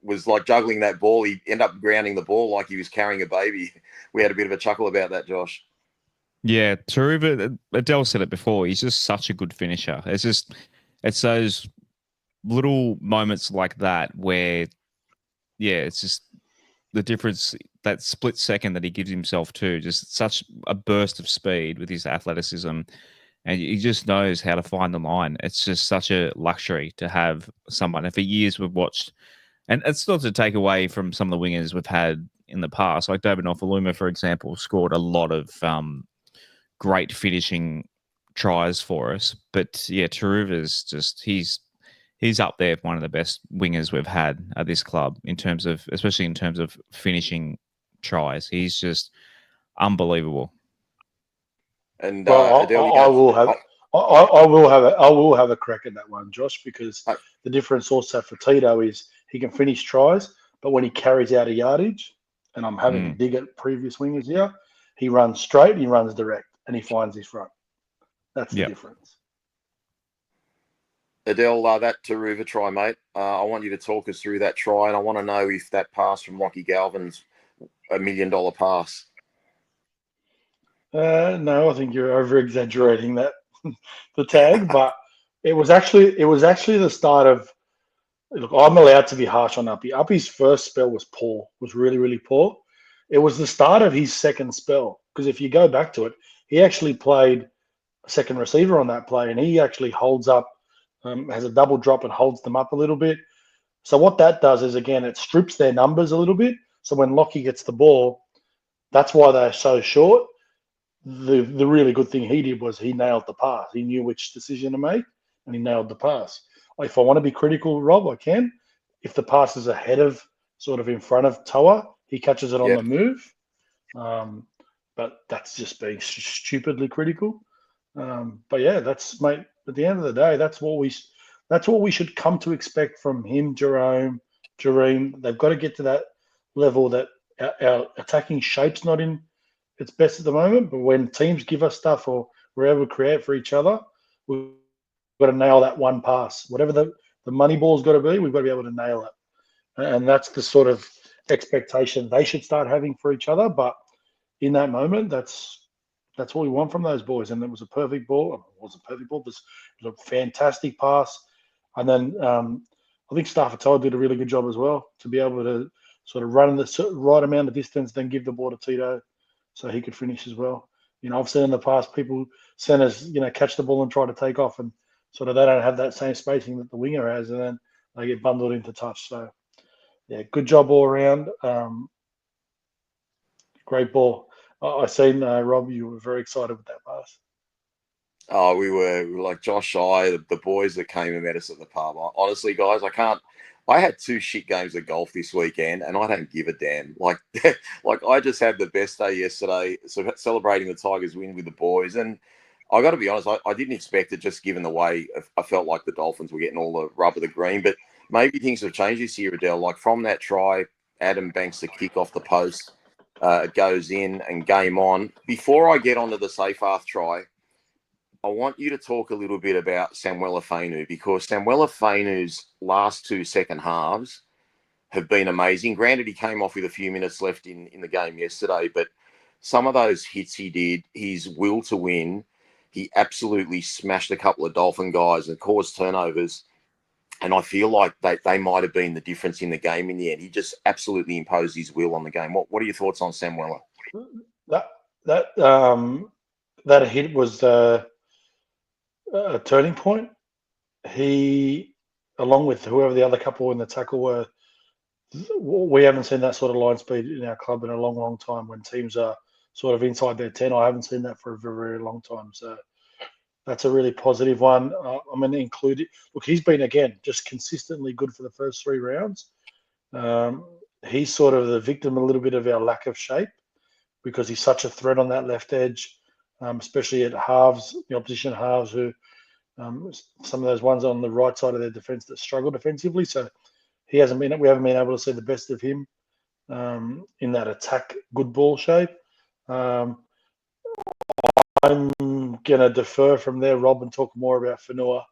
S2: was like juggling that ball. He ended up grounding the ball like he was carrying a baby. We had a bit of a chuckle about that, Josh.
S1: Yeah, Taruva, Adel said it before, he's just such a good finisher. It's those little moments like that where, yeah, it's just the difference, that split second that he gives himself to, just such a burst of speed with his athleticism. And he just knows how to find the line. It's just such a luxury to have someone. And for years we've watched, and it's not to take away from some of the wingers we've had in the past, like David Nofaluma, for example, scored a lot of great finishing tries for us. But yeah, Taruva's just, he's up there, one of the best wingers we've had at this club in terms of, especially in terms of finishing tries. He's just unbelievable.
S2: And
S3: Well,
S2: Adele,
S3: I will have a crack at that one, Josh, because the difference also for Tito is he can finish tries, but when he carries out a yardage, and I'm having a dig at previous wingers here, he runs straight, he runs direct, and he finds his front. That's the difference.
S2: Adele, that Taruva try, mate. I want you to talk us through that try, and I want to know if that pass from Lockie Galvin's $1 million pass.
S3: No, I think you're over exaggerating that the tag, but it was actually the start of. Look, I'm allowed to be harsh on Uppy. Uppy's first spell was poor, was really, really poor. It was the start of his second spell, because if you go back to it, he actually played a second receiver on that play, and he actually holds up, has a double drop and holds them up a little bit. So what that does is, again, it strips their numbers a little bit. So when Lockie gets the ball, that's why they're so short. The really good thing he did was he nailed the pass. He knew which decision to make, and he nailed the pass. If I want to be critical, Rob, I can. If the pass is ahead of, sort of in front of Toa, he catches it on the move. But that's just being stupidly critical. But yeah, that's, mate, at the end of the day, that's what we should come to expect from him, Jerome, Jareem. They've got to get to that level that our attacking shape's not in its best at the moment, but when teams give us stuff or we're able to create for each other, we've got to nail that one pass. Whatever the money ball's got to be, we've got to be able to nail it. And that's the sort of expectation they should start having for each other. But in that moment, that's what we want from those boys. And it was a perfect ball. It wasn't a perfect ball. It was a fantastic pass. And then I think Stafford did a really good job as well to be able to sort of run the right amount of distance, then give the ball to Tito so he could finish as well. You know, I've seen in the past people, centers, you know, catch the ball and try to take off, and sort of they don't have that same spacing that the winger has, and then they get bundled into touch. So, yeah, good job all around. Great ball. I seen, Rob, you were very excited with that pass.
S2: Oh, we were like Josh Shy, the boys that came and met us at the pub. Honestly, guys, I can't. I had 2 shit games of golf this weekend, and I don't give a damn. Like, like I just had the best day yesterday, so celebrating the Tigers win with the boys. And I got to be honest, I didn't expect it, just given the way I felt like the Dolphins were getting all the rub of the green. But maybe things have changed this year, Adele. Like from that try, Adam banks the kick off the post, it goes in, and game on. Before I get onto the Seyfarth try, I want you to talk a little bit about Samuel Afenu, because Samuel Afenu's last 2 second halves have been amazing. Granted, he came off with a few minutes left in the game yesterday, but some of those hits he did, his will to win, he absolutely smashed a couple of Dolphin guys and caused turnovers. And I feel like they might have been the difference in the game in the end. He just absolutely imposed his will on the game. What are your thoughts on Samuel?
S3: That that hit was a turning point. He, along with whoever the other couple in the tackle were, we haven't seen that sort of line speed in our club in a long, long time. When teams are sort of inside their 10, I haven't seen that for a very, very long time. So that's a really positive one. I'm going to include it. Look, he's been again just consistently good for the first 3 rounds. He's sort of the victim a little bit of our lack of shape, because he's such a threat on that left edge, especially at halves, the opposition halves, who some of those ones on the right side of their defence that struggle defensively. So we haven't been able to see the best of him in that attack good ball shape. I'm gonna defer from there, Rob, and talk more about Fanua.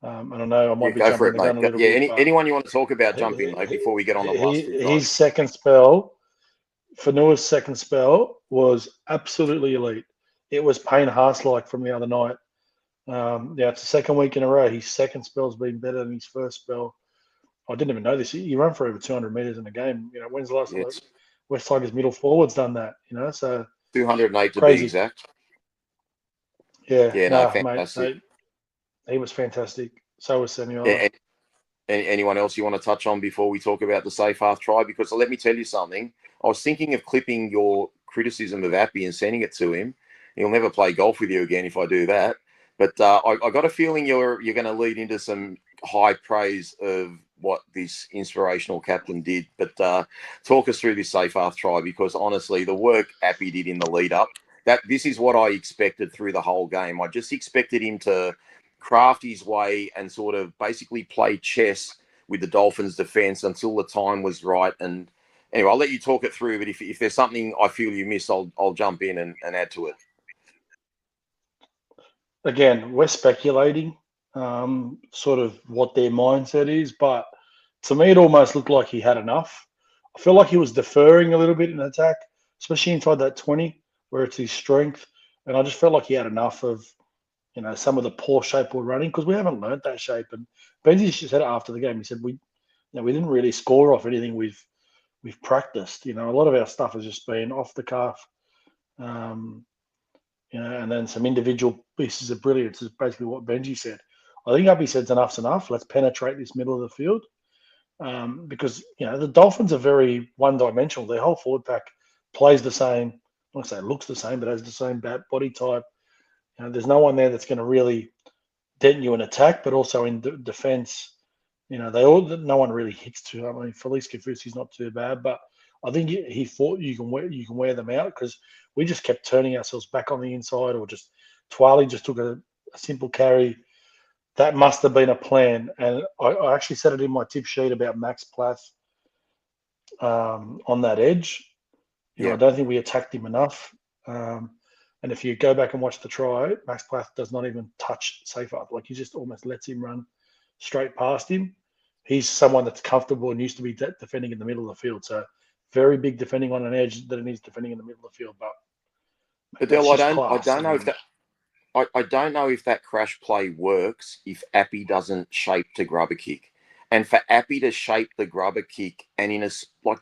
S3: I don't know, I
S2: Yeah,
S3: might be
S2: go for
S3: jumping
S2: it,
S3: the
S2: mate.
S3: gun a little
S2: Yeah,
S3: bit, but
S2: anyone you want to talk about, jump in, mate, before we get on the last two
S3: his
S2: guys.
S3: second spell, Fanua's second spell, was absolutely elite. It was Payne Haas like from the other night. It's the second week in a row. His second spell's been better than his first spell. I didn't even know this. He ran for over 200 meters in a game. When's the last time
S2: It's
S3: West Tigers middle forwards done that? So
S2: 208 to be
S3: crazy.
S2: exact.
S3: Yeah,
S2: Yeah, no,
S3: no, mate,
S2: fantastic.
S3: he was fantastic. So was
S2: Yeah,
S3: Samuel.
S2: anyone else you want to touch on before we talk about the Seyfarth try? Because let me tell you something. I was thinking of clipping your criticism of Appy and sending it to him. He'll never play golf with you again if I do that. But I got a feeling you're going to lead into some high praise of what this inspirational captain did. But talk us through this Seyfarth try, because honestly, the work Appy did in the lead up, this is what I expected through the whole game. I just expected him to craft his way and sort of basically play chess with the Dolphins defense until the time was right. And anyway, I'll let you talk it through, but if there's something I feel you missed, I'll jump in and add to it.
S3: Again, we're speculating sort of what their mindset is, but to me, it almost looked like he had enough. I feel like he was deferring a little bit in attack, especially inside that 20, where it's his strength. And I just felt like he had enough of, some of the poor shape we're running, because we haven't learnt that shape. And Benji said it after the game. He said we didn't really score off anything we've practiced. A lot of our stuff has just been off the cuff. And then some individual pieces of brilliance is basically what Benji said. I think Uppy said enough's enough. Let's penetrate this middle of the field, because the Dolphins are very one-dimensional. Their whole forward pack plays the same. I won't say it looks the same, but has the same body type. There's no one there that's going to really dent you in attack, but also in defense. No one really hits too. I mean, Felice Kafusi's not too bad, but I think he thought you can wear them out, because we just kept turning ourselves back on the inside, or just Twali just took a simple carry. That must have been a plan. And I actually said it in my tip sheet about Max Plath on that edge. I don't think we attacked him enough. And if you go back and watch the try, Max Plath does not even touch Seyfarth. Like, he just almost lets him run straight past him. He's someone that's comfortable and used to be defending in the middle of the field. So very big defending on an edge that it needs defending in the middle of the field. But
S2: Adele, I
S3: class.
S2: don't know if that. I don't know if that crash play works if Appy doesn't shape to grub a kick. And for Appy to shape the grubber kick and in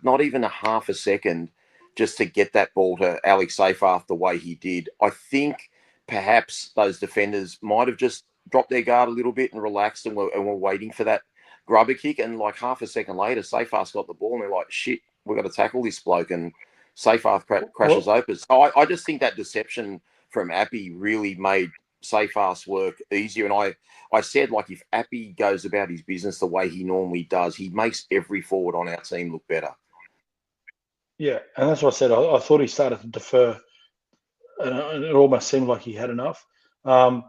S2: not even a half a second just to get that ball to Alex Seyfarth the way he did, I think perhaps those defenders might have just dropped their guard a little bit and relaxed and were waiting for that grubber kick. And like half a second later, Seyfarth got the ball and they're like, shit, we've got to tackle this bloke. And Seyfarth crashes open. So I just think that deception from Appy really made Safe's work easier. And I said, like, if Appy goes about his business the way he normally does, he makes every forward on our team look better.
S3: Yeah, and that's what I said. I thought he started to defer, and it almost seemed like he had enough. I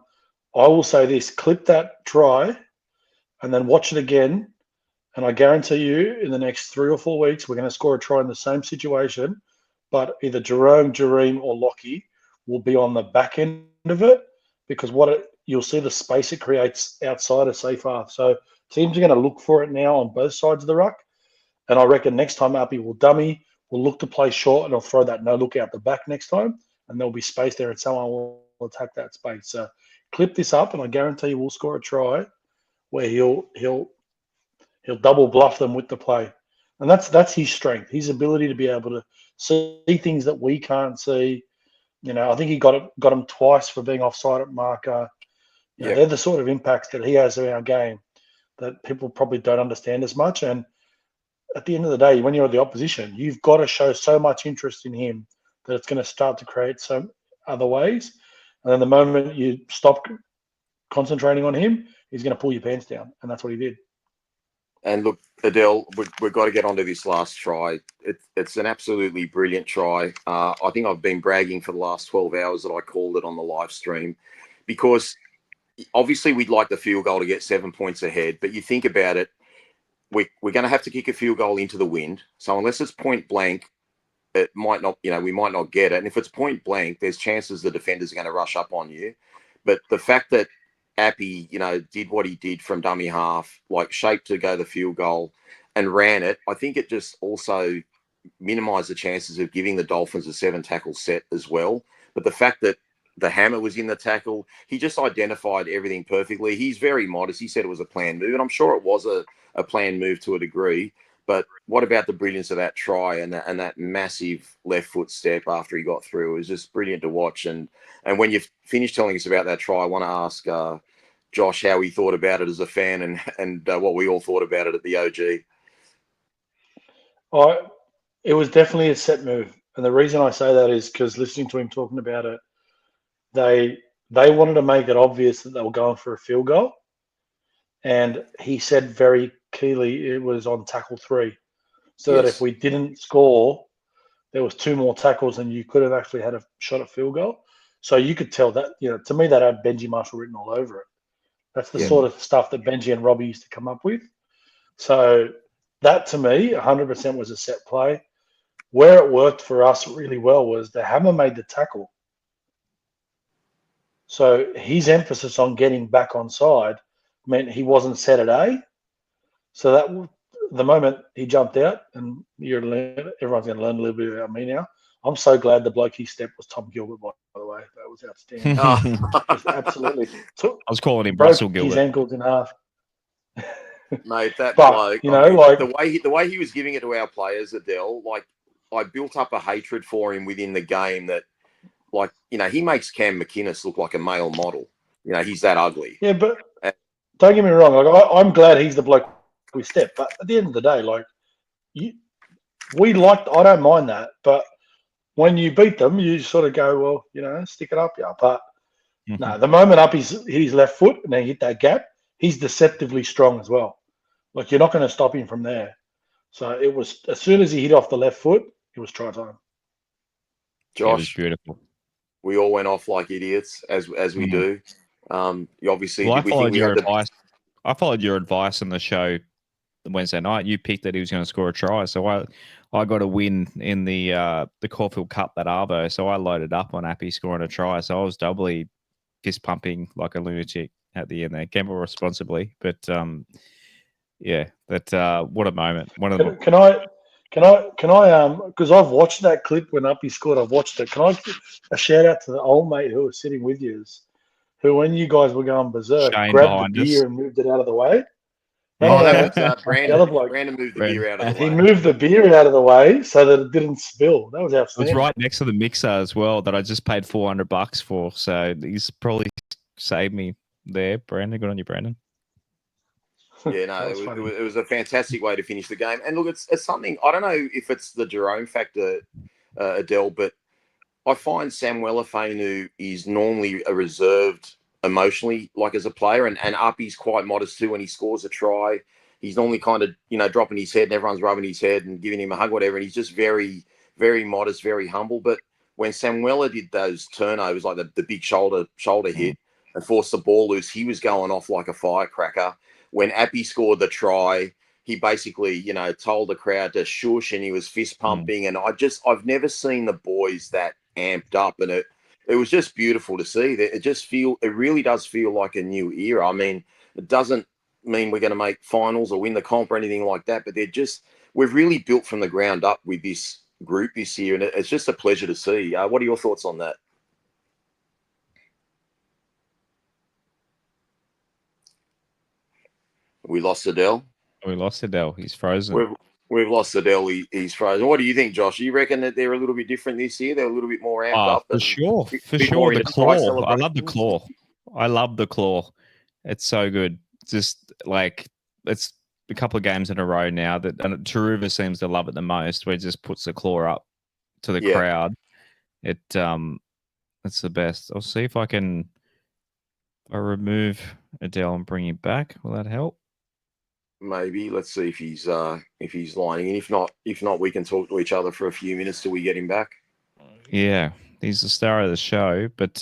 S3: will say this: clip that try, and then watch it again. And I guarantee you, in the next 3 or 4 weeks, we're going to score a try in the same situation, but either Jerome, Jareem, or Lockie will be on the back end of it, because you'll see the space it creates outside of safe half. So teams are going to look for it now on both sides of the ruck. And I reckon next time Appy will dummy, will look to play short, and he'll throw that no look out the back next time, and there'll be space there, and someone will attack that space. So clip this up, and I guarantee you we'll score a try where he'll double bluff them with the play. And that's his strength, his ability to be able to see things that we can't see. I think he got him twice for being offside at marker. They're the sort of impacts that he has in our game that people probably don't understand as much. And at the end of the day, when you're the opposition, you've got to show so much interest in him that it's going to start to create some other ways. And then the moment you stop concentrating on him, he's going to pull your pants down. And that's what he did.
S2: And look, Adel, we've got to get onto this last try. It's an absolutely brilliant try. I think I've been bragging for the last 12 hours that I called it on the live stream, because obviously we'd like the field goal to get 7 points ahead. But you think about it, we're going to have to kick a field goal into the wind. So unless it's point blank, it might not, we might not get it. And if it's point blank, there's chances the defenders are going to rush up on you. But the fact that Appy, did what he did from dummy half, like shaped to go the field goal and ran it, I think it just also minimised the chances of giving the Dolphins a 7-tackle set as well. But the fact that the hammer was in the tackle, he just identified everything perfectly. He's very modest. He said it was a planned move, and I'm sure it was a planned move to a degree. But what about the brilliance of that try and that massive left foot step after he got through? It was just brilliant to watch. And when you've finished telling us about that try, I want to ask Josh how he thought about it as a fan and what we all thought about it at the OG.
S3: It was definitely a set move. And the reason I say that is because listening to him talking about it, they wanted to make it obvious that they were going for a field goal. And he said very clearly it was on tackle 3. So that if we didn't score, there was 2 more tackles and you could have actually had a shot at field goal. So you could tell that, to me, that had Benji Marshall written all over it. That's the sort of stuff that Benji and Robbie used to come up with. So that, to me, 100% was a set play. Where it worked for us really well was the hammer made the tackle. So his emphasis on getting back on side meant he wasn't set at A. So that the moment he jumped out, and everyone's going to learn a little bit about me now. I'm so glad the bloke he stepped was Tom Gilbert, by the way. That was outstanding. Just absolutely.
S1: I was calling him
S3: broke
S1: Russell Gilbert.
S3: His ankles in half.
S2: Mate, that
S3: bloke,
S2: the way he was giving it to our players, Adel, like, I built up a hatred for him within the game that, like, he makes Cam McInnes look like a male model. He's that ugly.
S3: Yeah, but don't get me wrong. Like, I'm glad he's the bloke we step. But at the end of the day, like, I don't mind that. But when you beat them, you sort of go, well, stick it up, yeah. But no, the moment up his left foot and then hit that gap, he's deceptively strong as well. Like, you're not going to stop him from there. So it was, as soon as he hit off the left foot, it was try time.
S2: Josh,
S1: it was beautiful.
S2: We all went off like idiots, as we do. You obviously,
S1: I followed your advice. I followed your advice on the show Wednesday night. You picked that he was going to score a try, so I got a win in the Caulfield Cup that Arvo. So I loaded up on Appy scoring a try. So I was doubly fist pumping like a lunatic at the end there. Gamble responsibly, but what a moment. One of them.
S3: Can I? Because I've watched that clip when Uppy scored. I've watched it. Can I give a shout out to the old mate who was sitting with you, who, when you guys were going berserk,
S1: Shane
S3: grabbed the beer and moved it out of the way?
S2: That was Brandon. Brandon moved the beer out of the way.
S3: He moved the beer out of the way so that it didn't spill. That was outstanding.
S1: It was right next to the mixer as well that I just paid $400 for. So he's probably saved me there, Brandon. Good on you, Brandon.
S2: Yeah, no, it was a fantastic way to finish the game. And look, it's something, I don't know if it's the Jerome factor, Adel, but I find Samuel Afenu is normally a reserved emotionally, like as a player. And Uppy's quite modest too when he scores a try. He's normally kind of, dropping his head and everyone's rubbing his head and giving him a hug, whatever. And he's just very, very modest, very humble. But when Samuela did those turnovers, like the big shoulder hit and forced the ball loose, he was going off like a firecracker. When Appy scored the try, he basically, told the crowd to shush, and he was fist pumping. And I've never seen the boys that amped up, and it was just beautiful to see. It really does feel like a new era. I mean, it doesn't mean we're going to make finals or win the comp or anything like that, but we've really built from the ground up with this group this year, and it's just a pleasure to see. What are your thoughts on that? We lost Adel.
S1: We lost Adel. He's frozen.
S2: We've lost Adel. He's frozen. What do you think, Josh? You reckon that they're a little bit different this year? They're a little bit more amped up?
S1: For sure. The claw. I love the claw. It's so good. Just like it's a couple of games in a row now and Taruva seems to love it the most, where it just puts the claw up to the crowd. It's the best. I'll see if I can remove Adel and bring him back. Will that help?
S2: Maybe. Let's see if he's lining in. If not, we can talk to each other for a few minutes till we get him back.
S1: Yeah, he's the star of the show. But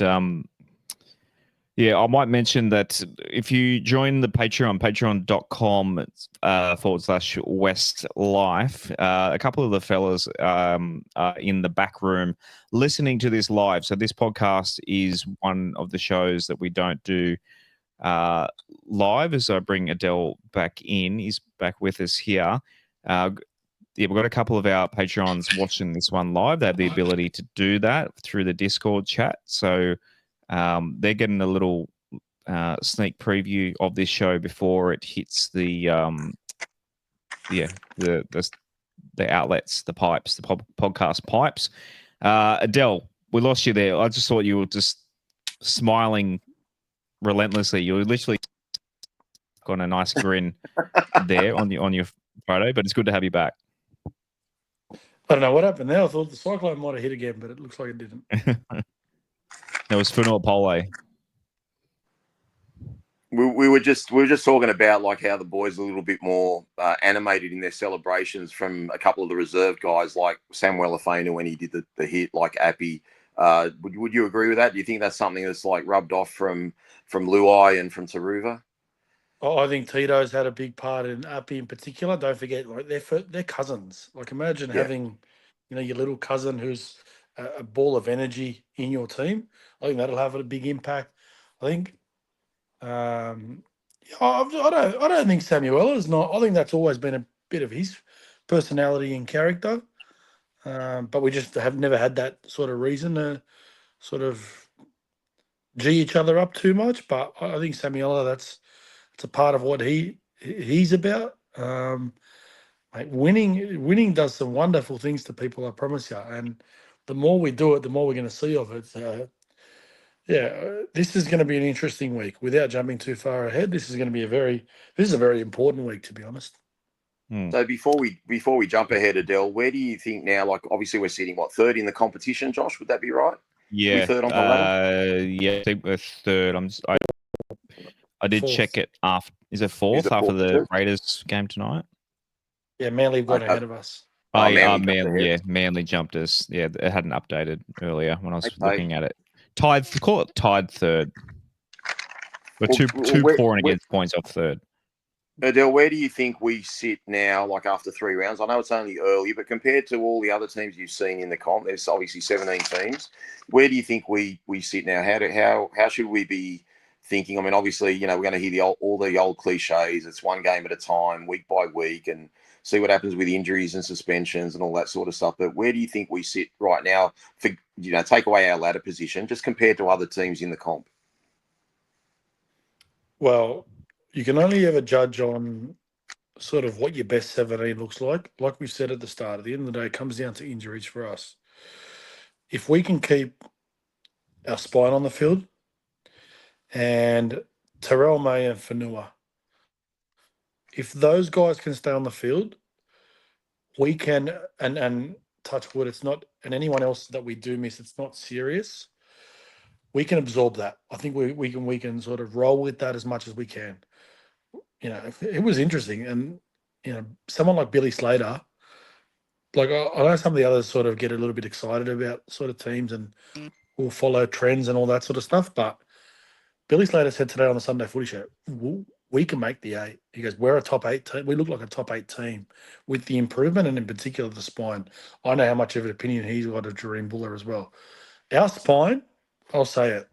S1: yeah, I might mention that if you join the Patreon, patreon.com/WestsLife, a couple of the fellas are in the back room listening to this live. So this podcast is one of the shows that we don't do live. As I bring Adel back in, he's back with us here. We've got a couple of our Patreons watching this one live. They have the ability to do that through the Discord chat. So they're getting a little sneak preview of this show before it hits the outlets, the pipes, the podcast pipes. Adel, we lost you there. I just thought you were just smiling relentlessly. You were literally got a nice grin there on your photo, but it's good to have you back.
S3: I don't know what happened there. I thought the cyclone might have hit again, but it looks like it didn't.
S1: That was Funua Pole.
S2: We were just talking about like how the boys are a little bit more animated in their celebrations from a couple of the reserve guys like Samuel Afena when he did the hit, like Appy. Would you agree with that? Do you think that's something that's like rubbed off from Luai and from Taruva?
S3: I think Tito's had a big part in Appy in particular. Don't forget, like they're cousins. Like imagine having, your little cousin who's a ball of energy in your team. I think that'll have a big impact. I think, I don't think Samuel is not. I think that's always been a bit of his personality and character. But we just have never had that sort of reason to sort of G each other up too much. But I think Samuela, it's a part of what he's about. Winning does some wonderful things to people, I promise you. And the more we do it, the more we're going to see of it. This is going to be an interesting week. Without jumping too far ahead, this is a very important week, to be honest.
S2: So before we jump ahead, Adel, where do you think now? Like obviously we're sitting third in the competition, Josh? Would that be right?
S1: Yeah,
S2: third on the ladder.
S1: Yeah, I think we're third. I did
S3: Fourth.
S1: Check it after. Is it fourth after the Raiders game tonight?
S3: Yeah, Manly got ahead of us.
S1: Manly jumped us. Yeah, it hadn't updated earlier when I was looking at it. Call it tied third. We're two for and against points off third.
S2: Adel, where do you think we sit now, like after 3 rounds? I know it's only early, but compared to all the other teams you've seen in the comp, there's obviously 17 teams. Where do you think we sit now? How should we be thinking? I mean, obviously, we're going to hear all the old cliches. It's one game at a time, week by week, and see what happens with injuries and suspensions and all that sort of stuff. But where do you think we sit right now for, take away our ladder position, just compared to other teams in the comp?
S3: Well, you can only ever judge on sort of what your best 17 looks like. Like we said at the start, at the end of the day, it comes down to injuries for us. If we can keep our spine on the field and Terrell May and Fanua, if those guys can stay on the field, we can, and touch wood, it's not, and anyone else that we do miss, it's not serious. we can absorb that. I think we can sort of roll with that as much as we can. You know, it was interesting, and you know, someone like Billy Slater, like I know some of the others sort of get a little bit excited about sort of teams and will follow trends and all that sort of stuff, but Billy Slater said today on the Sunday Footy Show, we can make the 8. He goes, we're a top 8 team. We look like a top 8 team with the improvement and in particular the spine. I know how much of an opinion he's got of Jareem Buller as well. Our spine, I'll say it,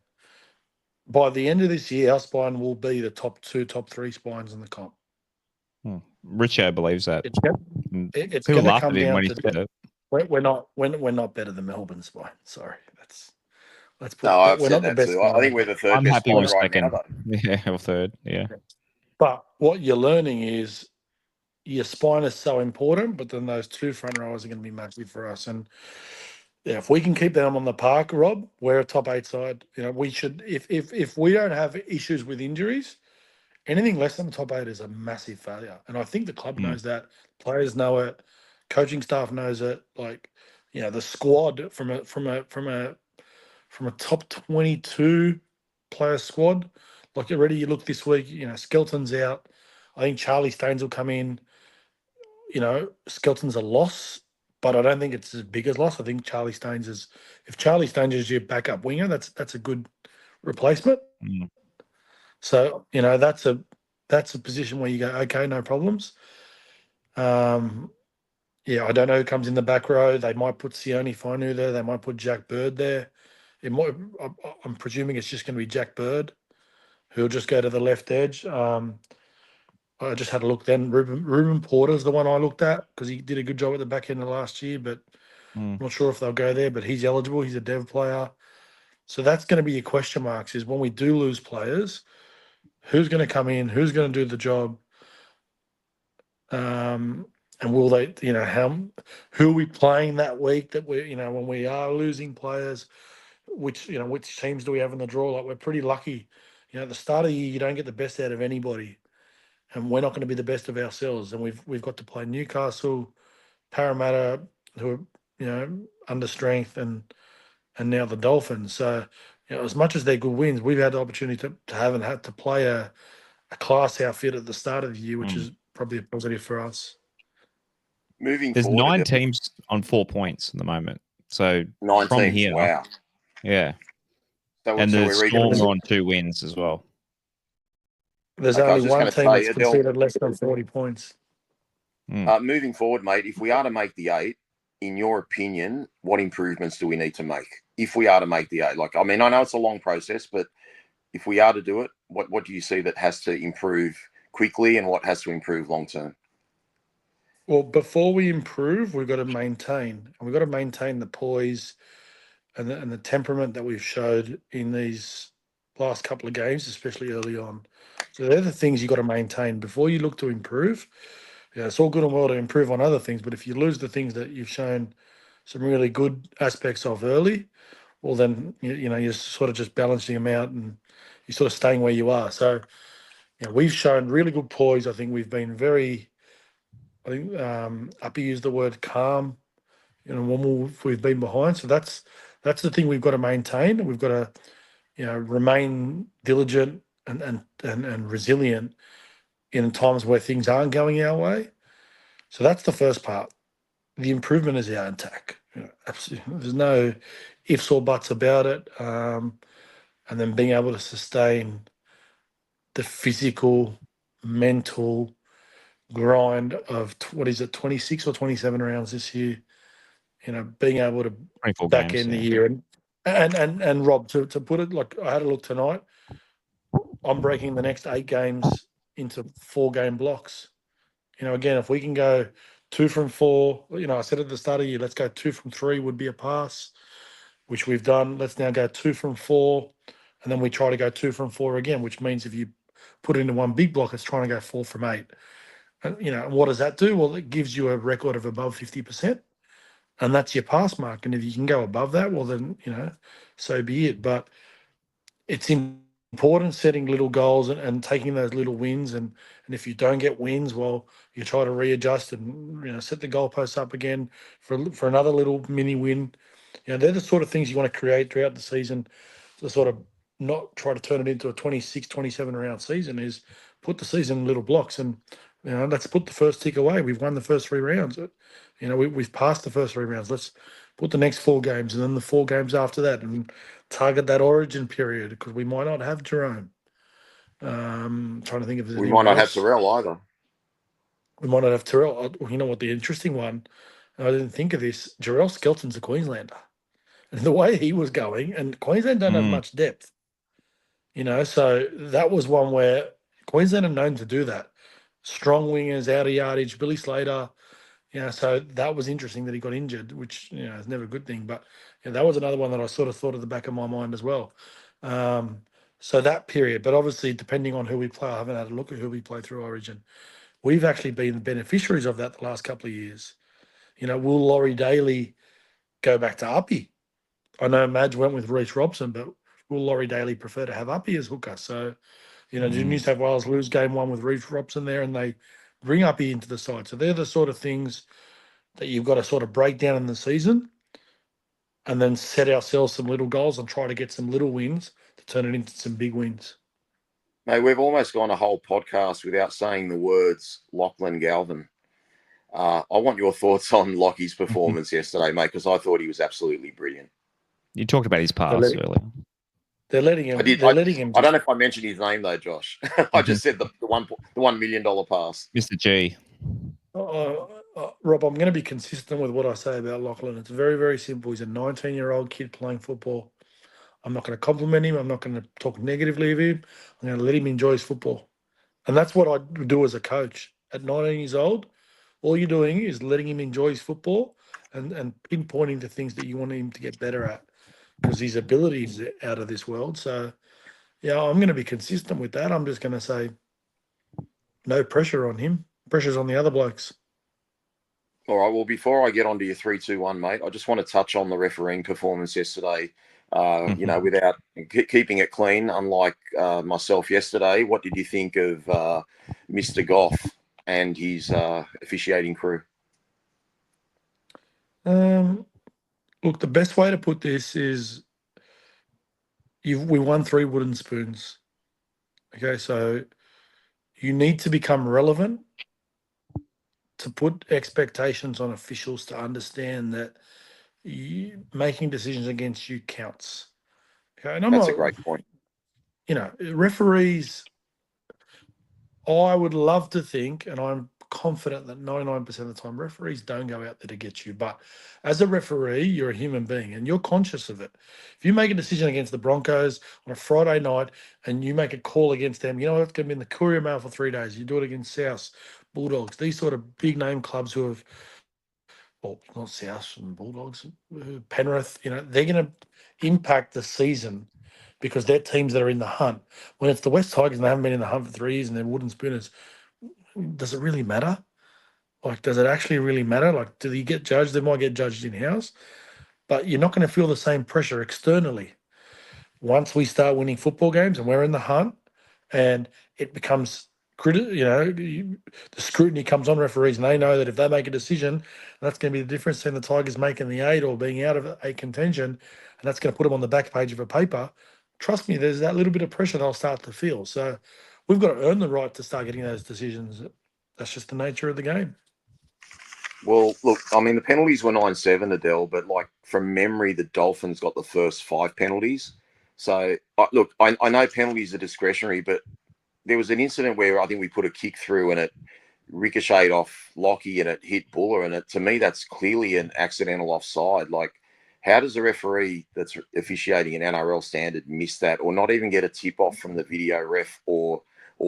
S3: by the end of this year, our spine will be the top 2, top 3 spines in the comp.
S1: Richo believes that.
S3: It's
S1: People
S3: going to
S1: laughed
S3: come
S1: at him
S3: down
S1: when he
S3: to
S1: said it.
S3: we're not better than Melbourne spine. Sorry, let's put.
S2: No, I've
S3: we're
S2: said
S3: not the
S2: that
S3: best.
S2: too. I think we're the third
S1: I'm
S2: best
S1: happy
S2: spine
S1: with
S2: right
S1: second.
S2: now, though.
S1: Yeah, or third. Yeah.
S3: But what you're learning is your spine is so important, but then those 2 front rows are going to be massive for us. And yeah, if we can keep them on the park, Rob, we're a top 8 side. You know, we should. If we don't have issues with injuries, anything less than the top 8 is a massive failure. And I think the club knows that. Players know it. Coaching staff knows it. Like, you know, the squad from a top 22 player squad. Like already, you look this week. You know, Skelton's out. I think Charlie Staines will come in. You know, Skelton's a loss, but I don't think it's as big as loss. I think Charlie Staines is. If Charlie Staines is your backup winger, that's a good replacement. So you know that's a position where you go, okay, no problems. Yeah, I don't know who comes in the back row. They might put Sione Fainu there. They might put Jack Bird there. It might. I'm presuming it's just going to be Jack Bird, who'll just go to the left edge. I just had a look then. Ruben Porter's the one I looked at because he did a good job at the back end of last year, but I'm not sure if they'll go there. But he's eligible. He's a dev player. So that's going to be your question marks is when we do lose players, who's going to come in? Who's going to do the job? And will they, you know, who are we playing that week that we, you know, when we are losing players, which teams do we have in the draw? Like we're pretty lucky. You know, at the start of the year, you don't get the best out of anybody. And we're not going to be the best of ourselves. And we've got to play Newcastle, Parramatta, who are, you know, under strength, and now the Dolphins. So, you know, as much as they're good wins, we've had the opportunity to have and had to play a class outfit at the start of the year, which is probably a positive for us.
S2: Moving
S1: There's
S2: forward,
S1: 9 teams on 4 points at the moment. So
S2: 9
S1: from
S2: teams.
S1: here,
S2: Wow.
S1: yeah.
S2: So
S1: The
S2: we're
S1: Storm
S2: reading.
S1: are on 2 wins as well.
S3: There's
S2: Okay, I was
S3: only
S2: just
S3: one
S2: gonna
S3: team
S2: say,
S3: that's
S2: Adel,
S3: conceded less than 40 points.
S2: Moving forward, mate, if we are to make the 8, in your opinion, what improvements do we need to make if we are to make the 8? Like, I mean, I know it's a long process, but if we are to do it, what do you see that has to improve quickly and what has to improve long term?
S3: Well, before we improve, we've got to maintain, and we've got to maintain the poise and the temperament that we've showed in these last couple of games, especially early on. So they're the things you've got to maintain before you look to improve. Yeah, it's all good and well to improve on other things, but if you lose the things that you've shown some really good aspects of early, well, then you know you're sort of just balancing them out and you're sort of staying where you are. So, you know, we've shown really good poise. I think we've been very. I think Uppy used the word calm. You know, when we've been behind, so that's the thing we've got to maintain. We've got to, you know, remain diligent and resilient in times where things aren't going our way. So that's the first part. The improvement is our attack. You know, absolutely, there's no ifs or buts about it. And then being able to sustain the physical, mental grind of 26 or 27 rounds this year. You know, being able to
S1: 24
S3: back
S1: games,
S3: end the
S1: yeah.
S3: year and Rob, to put it, like I had a look tonight. I'm breaking the next 8 games into 4-game blocks. You know, again, if we can go 2 from 4, you know, I said at the start of the year, let's go 2 from 3 would be a pass, which we've done. Let's now go 2 from 4, and then we try to go 2 from 4 again, which means if you put it into one big block, it's trying to go 4 from 8. And, you know, what does that do? Well, it gives you a record of above 50%, and that's your pass mark. And if you can go above that, well, then, you know, so be it. But it's important setting little goals and taking those little wins. And if you don't get wins, well, you try to readjust and, you know, set the goalposts up again for another little mini win. You know, they're the sort of things you want to create throughout the season. to sort of not try to turn it into a 26, 27 round season is put the season in little blocks and, let's put the first tick away. We've won the first 3 rounds. We've passed the first 3 rounds. Let's put the next 4 games and then the 4 games after that and target that origin period because we might not have Jerome. Trying to think if there's
S2: We might
S3: anyone
S2: not have
S3: else.
S2: Terrell either.
S3: We might not have Terrell. You know what? The interesting one, I didn't think of this. Jarrell Skelton's a Queenslander. And the way he was going, and Queensland don't have much depth. So that was one where Queensland are known to do that. Strong wingers, out of yardage, Billy Slater. So that was interesting that he got injured, which is never a good thing. But that was another one that I sort of thought at the back of my mind as well. So that period, but obviously depending on who we play, I haven't had a look at who we play through Origin. We've actually been the beneficiaries of that the last couple of years. Will Laurie Daly go back to Uppy? I know Madge went with Reece Robson, but will Laurie Daly prefer to have Uppy as hooker? So, do New South Wales lose game 1 with Reece Robson there and they bring Uppy into the side? So they're the sort of things that you've got to sort of break down in the season and then set ourselves some little goals and try to get some little wins to turn it into some big wins.
S2: Mate, we've almost gone a whole podcast without saying the words Lachlan Galvin. I want your thoughts on Lockie's performance yesterday, mate, because I thought he was absolutely brilliant.
S1: You talked about his pass earlier.
S3: They're letting him.
S2: I don't know if I mentioned his name though, Josh. I just said the $1 million pass.
S1: Mr. G.
S3: Rob, I'm going to be consistent with what I say about Lachlan. It's very, very simple. He's a 19-year-old kid playing football. I'm not going to compliment him. I'm not going to talk negatively of him. I'm going to let him enjoy his football. And that's what I do as a coach. At 19 years old, all you're doing is letting him enjoy his football and pinpointing the things that you want him to get better at because his ability is out of this world. So, I'm going to be consistent with that. I'm just going to say no pressure on him. Pressure's on the other blokes.
S2: All right. Well, before I get on to your 3-2-1, mate, I just want to touch on the refereeing performance yesterday. Without keeping it clean, unlike myself yesterday. What did you think of Mr. Goff and his officiating crew?
S3: Look, the best way to put this is we won 3 wooden spoons. Okay, so you need to become relevant to put expectations on officials to understand that making decisions against you counts. Okay, and
S2: That's a great point.
S3: Referees, I would love to think, and I'm confident that 99% of the time referees don't go out there to get you. But as a referee, you're a human being and you're conscious of it. If you make a decision against the Broncos on a Friday night and you make a call against them, it's going to be in the Courier Mail for 3 days. You do it against South, Bulldogs, these sort of big name clubs who have, well, not South and Bulldogs, Penrith, they're going to impact the season because they're teams that are in the hunt. When it's the West Tigers and they haven't been in the hunt for 3 years and they're wooden spooners, does it really matter? Like, does it actually really matter? Like, do they get judged? They might get judged in-house, but you're not going to feel the same pressure externally. Once we start winning football games and we're in the hunt and it becomes the scrutiny comes on referees and they know that if they make a decision, that's going to be the difference between the Tigers making the 8 or being out of 8 contention, and that's going to put them on the back page of a paper. Trust me, there's that little bit of pressure they'll start to feel. So we've got to earn the right to start getting those decisions. That's just the nature of the game.
S2: Well, look, I mean, the penalties were 9-7, Adel, but from memory, the Dolphins got the first 5 penalties. So, look, I know penalties are discretionary, but there was an incident where I think we put a kick through and it ricocheted off Lockie and it hit Buller. And to me, that's clearly an accidental offside. How does a referee that's officiating an NRL standard miss that or not even get a tip off from the video ref or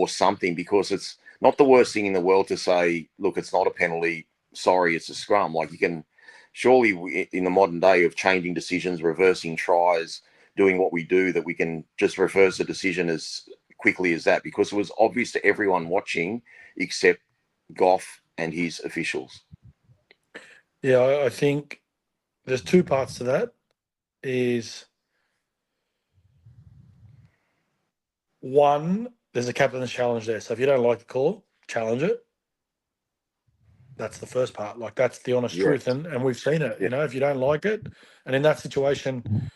S2: something? Because it's not the worst thing in the world to say, look, it's not a penalty. Sorry, it's a scrum. You can surely in the modern day of changing decisions, reversing tries, doing what we do, that we can just reverse a decision as quickly as that, because it was obvious to everyone watching except Goff and his officials.
S3: Yeah, I think there's 2 parts to that. Is one, there's a captain's challenge there. So if you don't like the call, challenge it. That's the first part. That's the honest truth. And we've seen it.
S2: Yeah.
S3: If you don't like it, and in that situation,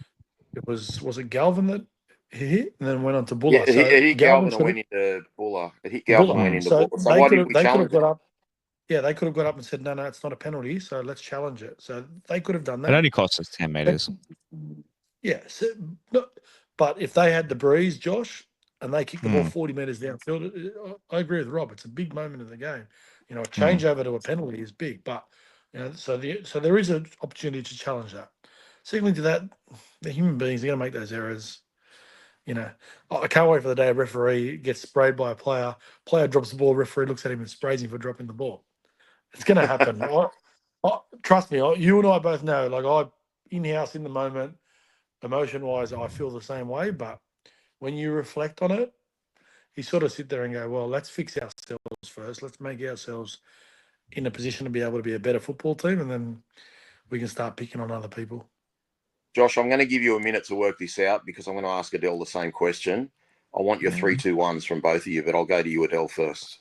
S3: It was it Galvin that he hit and then went on to Buller.
S2: Yeah,
S3: So
S2: it hit
S3: Galvin
S2: Galvin and
S3: should
S2: went
S3: have
S2: into Buller. It hit Galvin and
S3: Buller.
S2: went into
S3: So
S2: Buller. So why didn't we
S3: they could have
S2: challenge
S3: got
S2: it?
S3: up. Yeah, they could have got up and said, no, it's not a penalty, so let's challenge it. So they could have done
S1: It
S3: that.
S1: only cost us 10 meters.
S3: Yeah, but if they had the breeze, Josh, and they kicked the ball 40 metres downfield, I agree with Rob. It's a big moment in the game. You know, a changeover to a penalty is big, but you know, so there is an opportunity to challenge that. Secondly to that, the human beings are going to make those errors. You know, I can't wait for the day a referee gets sprayed by a player. Player drops the ball, referee looks at him and sprays him for dropping the ball. It's going to happen. Trust me, you and I both know. Like I in-house in the moment, emotion-wise, I feel the same way. But when you reflect on it, you sort of sit there and go, well, let's fix ourselves first. Let's make ourselves in a position to be able to be a better football team, and then we can start picking on other people.
S2: Josh, I'm going to give you a minute to work this out because I'm going to ask Adel the same question. I want your 3-2-1s from both of you, but I'll go to you, Adel, first.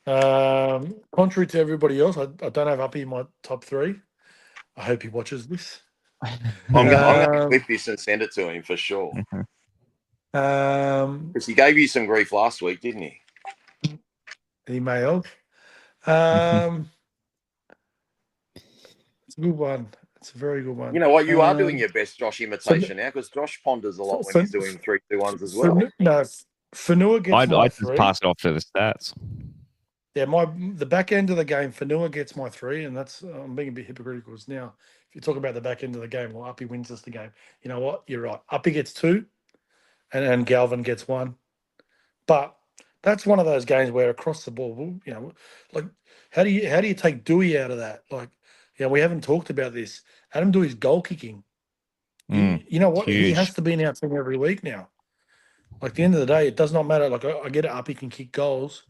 S3: Contrary to everybody else, I don't have Uppy in my top three. I hope he watches this.
S2: I'm going to clip this and send it to him for sure. Because he gave you some grief last week, didn't he?
S3: He may have. It's a good one. It's a very good one.
S2: You know what? You are doing your best Josh imitation now because Josh ponders a lot when he's doing 3-2-1s as well.
S3: No, Fanua gets my
S1: I just
S3: three.
S1: pass it off to the stats.
S3: Yeah, the back end of the game, Fanua gets my three, and that's I'm being a bit hypocritical. Because now, if you talk about the back end of the game, well, Uppy wins us the game. You know what? You're right. Uppy gets two, and Galvin gets one. But that's one of those games where across the ball, you know, like how do you take Dewey out of that? Like, you know, we haven't talked about this. Adam Dewey's goal kicking. You know what?
S1: Huge.
S3: He has to be in our team every week now. Like at the end of the day, it does not matter. Like I get it up, he can kick goals,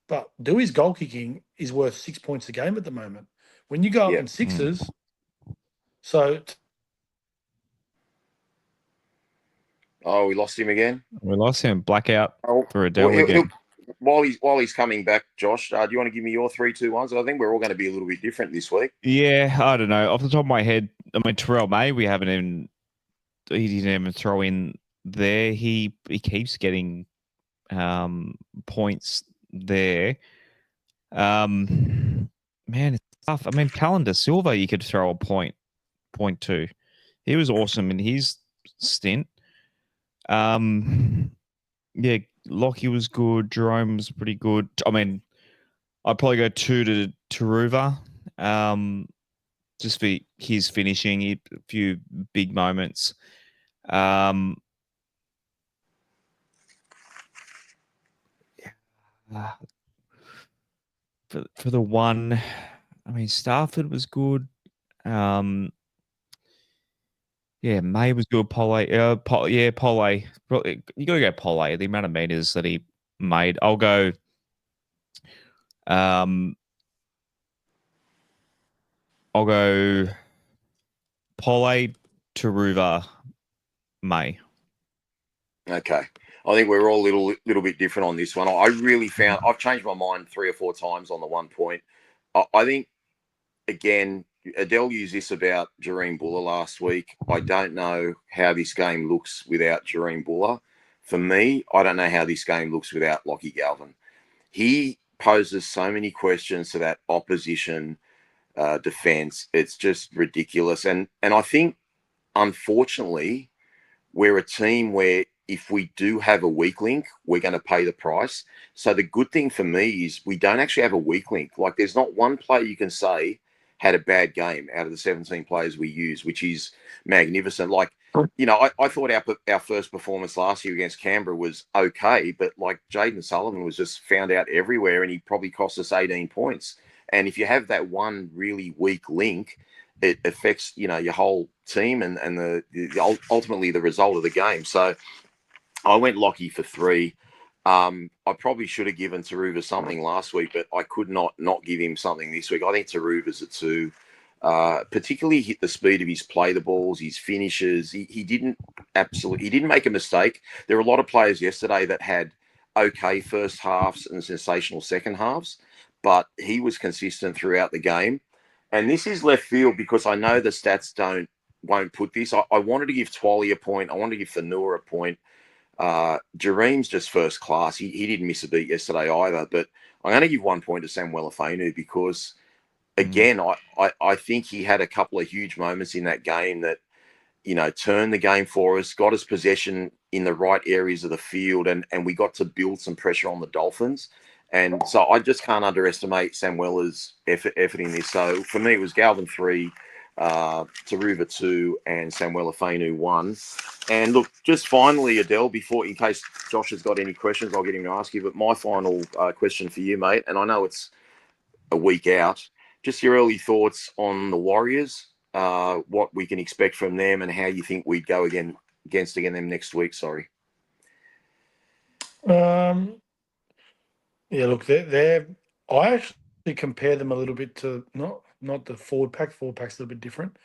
S3: but Dewey's goal kicking is worth 6 points a game at the moment. When you go up in sixes, so.
S2: Oh, we lost him again.
S1: We lost him. Blackout for Adel again.
S2: While he's coming back, Josh, do you want to give me your 3-2-1s? I think we're all going to be a little bit different this week.
S1: Yeah, I don't know. Off the top of my head, I mean Terrell May, he didn't even throw in there. He keeps getting points there. Man, it's tough. I mean, Calendar Silva, you could throw a point to. He was awesome in his stint. Yeah, Lockie was good. Jerome was pretty good. I mean, I'd probably go 2 to Taruva, just for his finishing, a few big moments. For the one, I mean, Stafford was good. Yeah, May was good. Pole. Pole. You got to go Pole. The amount of meters that he made. I'll go. I'll go. Pole, Taruva, May.
S2: Okay. I think we're all a little bit different on this one. I really found I've changed my mind 3 or 4 times on the 1 point. I think again, Adel used this about Jareen Buller last week. I don't know how this game looks without Jareen Buller. For me, I don't know how this game looks without Lockie Galvin. He poses so many questions to that opposition defense. It's just ridiculous. And I think, unfortunately, we're a team where if we do have a weak link, we're going to pay the price. So the good thing for me is we don't actually have a weak link. Like there's not one player you can say had a bad game out of the 17 players we use, which is magnificent. Like, you know, I thought our first performance last year against Canberra was okay, but like Jaden Sullivan was just found out everywhere and he probably cost us 18 points. And if you have that one really weak link, it affects, you know, your whole team and ultimately the result of the game. So I went Lockie for 3. I probably should have given Taruva something last week, but I could not give him something this week. I think Taruva's a 2. Particularly hit the speed of his play the balls, his finishes. He didn't make a mistake. There were a lot of players yesterday that had okay first halves and sensational second halves, but he was consistent throughout the game. And this is left field because I know the stats don't won't put this. I wanted to give Twally a point. I wanted to give Fanua a point. Jareem's just first class. He didn't miss a beat yesterday either. But I'm going to give 1 point to Samuel Afenu because, again, I think he had a couple of huge moments in that game that, turned the game for us, got us possession in the right areas of the field, and we got to build some pressure on the Dolphins. And so I just can't underestimate Samuela's effort in this. So for me, it was Galvin 3, Taruva 2, and Samuel Afenu 1. And look, just finally, Adel, before, in case Josh has got any questions, I'll get him to ask you. But my final question for you, mate, and I know it's a week out, just your early thoughts on the Warriors, what we can expect from them, and how you think we'd go against them next week. Sorry.
S3: Yeah, look, they're. I actually compare them a little bit to not the forward pack. Forward pack's a little bit different.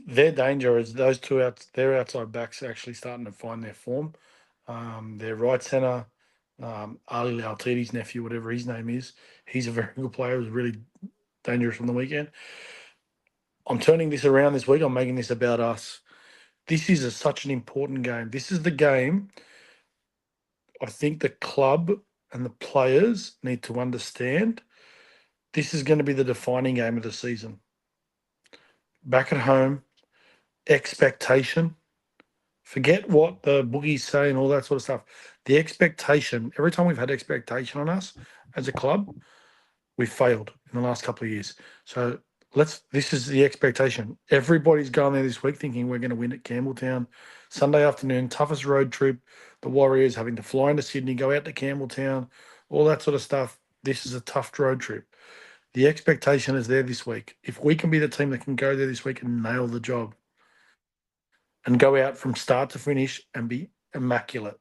S3: Their danger is those their outside backs are actually starting to find their form. Their right centre, Ali Lautidi's nephew, whatever his name is, he's a very good player. He was really dangerous on the weekend. I'm turning this around this week. I'm making this about us. This is such an important game. This is the game I think the club and the players need to understand. This is going to be the defining game of the season. Back at home, expectation. Forget what the boogies say and all that sort of stuff. The expectation, every time we've had expectation on us as a club, we've failed in the last couple of years. So this is the expectation. Everybody's going there this week thinking we're going to win at Campbelltown. Sunday afternoon, toughest road trip. The Warriors having to fly into Sydney, go out to Campbelltown, all that sort of stuff. This is a tough road trip. The expectation is there this week. If we can be the team that can go there this week and nail the job and go out from start to finish and be immaculate,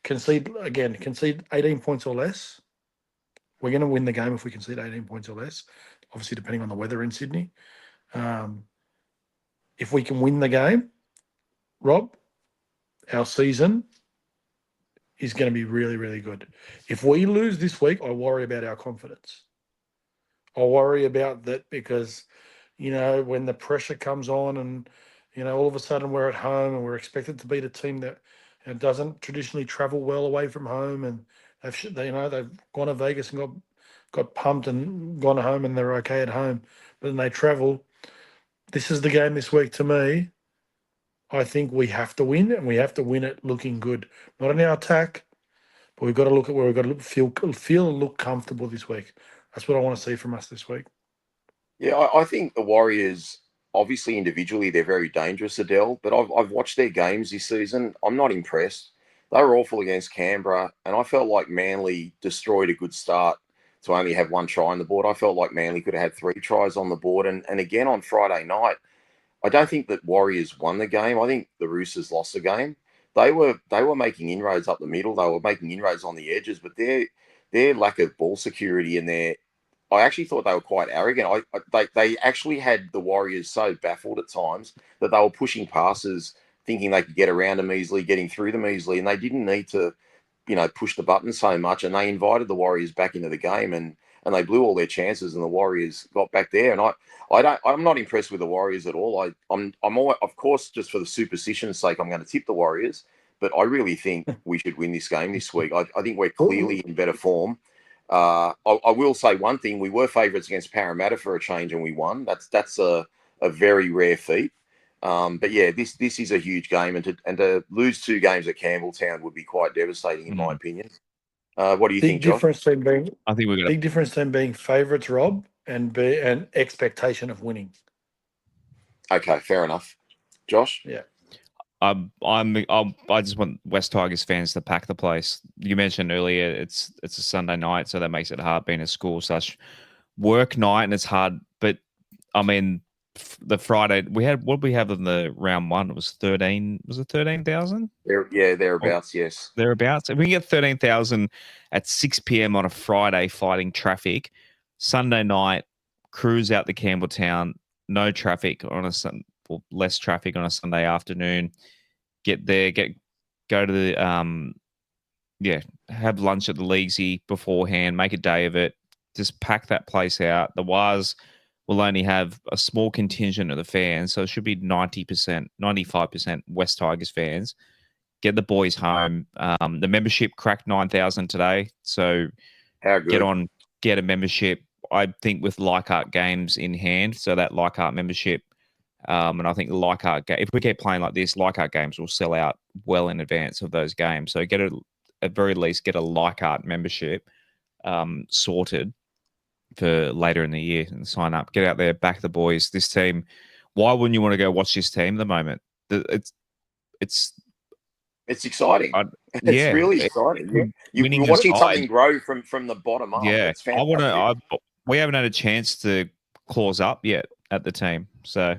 S3: concede 18 points or less, we're going to win the game if we concede 18 points or less, obviously depending on the weather in Sydney. If we can win the game, Rob, our season is going to be really, really good. If we lose this week, I worry about our confidence. I worry about that because, when the pressure comes on and, all of a sudden we're at home and we're expected to beat a team that doesn't traditionally travel well away from home, and they've gone to Vegas and got pumped and gone home and they're okay at home, but then they travel. This is the game this week to me. I think we have to win, and we have to win it looking good. Not in our attack, but we've got to look at where we've got to feel and look comfortable this week. That's what I want to see from us this week.
S2: Yeah, I think the Warriors, obviously individually, they're very dangerous, Adele, but I've watched their games this season. I'm not impressed. They were awful against Canberra, and I felt like Manly destroyed a good start to only have one try on the board. I felt like Manly could have had 3 tries on the board. And again, on Friday night, I don't think that Warriors won the game. I think the Roosters lost the game. They were making inroads up the middle. They were making inroads on the edges, but their lack of ball security and I actually thought they were quite arrogant. They actually had the Warriors so baffled at times that they were pushing passes, thinking they could get around them easily, getting through them easily, and they didn't need to, push the button so much. And they invited the Warriors back into the game, and they blew all their chances, and the Warriors got back there. And I'm not impressed with the Warriors at all. I'm all, of course, just for the superstition's sake, I'm going to tip the Warriors, but I really think we should win this game this week. I think we're clearly in better form. I will say one thing: we were favourites against Parramatta for a change, and we won. That's a very rare feat. But yeah, this is a huge game, and to lose 2 games at Campbelltown would be quite devastating, in my opinion. What do you think, Josh?
S1: I think we're going
S3: Big difference between being favourites, Rob, and an expectation of winning.
S2: Okay, fair enough. Josh?
S3: Yeah.
S1: I just want West Tigers fans to pack the place. You mentioned earlier it's a Sunday night, so that makes it hard being a school such work night, and it's hard. But I mean, the Friday what we have in the round 1? It was 13. Was it 13,000?
S2: Thereabouts. Yes,
S1: thereabouts. If we can get 13,000 at 6 p.m. on a Friday, fighting traffic, Sunday night cruise out to Campbelltown, no traffic on less traffic on a Sunday afternoon. Get there, go to the have lunch at the Leaguesy beforehand, make a day of it. Just pack that place out. The Waz will only have a small contingent of the fans, so it should be 90%, 95% West Tigers fans. Get the boys home. The membership cracked 9,000 today, so
S2: How good?
S1: Get a membership. I think with Leichhardt games in hand, so that Leichhardt membership, and I think the Leichhardt if we keep playing like this, Leichhardt games will sell out well in advance of those games. So at very least get a Leichhardt membership sorted for later in the year and sign up. Get out there, back the boys. This team. Why wouldn't you want to go watch this team at the moment? It's
S2: exciting. It's
S1: yeah,
S2: really exciting. You're
S1: winning
S2: watching
S1: aside,
S2: something grow from the bottom up.
S1: yeah,
S2: It's fantastic.
S1: We haven't had a chance to clause up yet at the team, so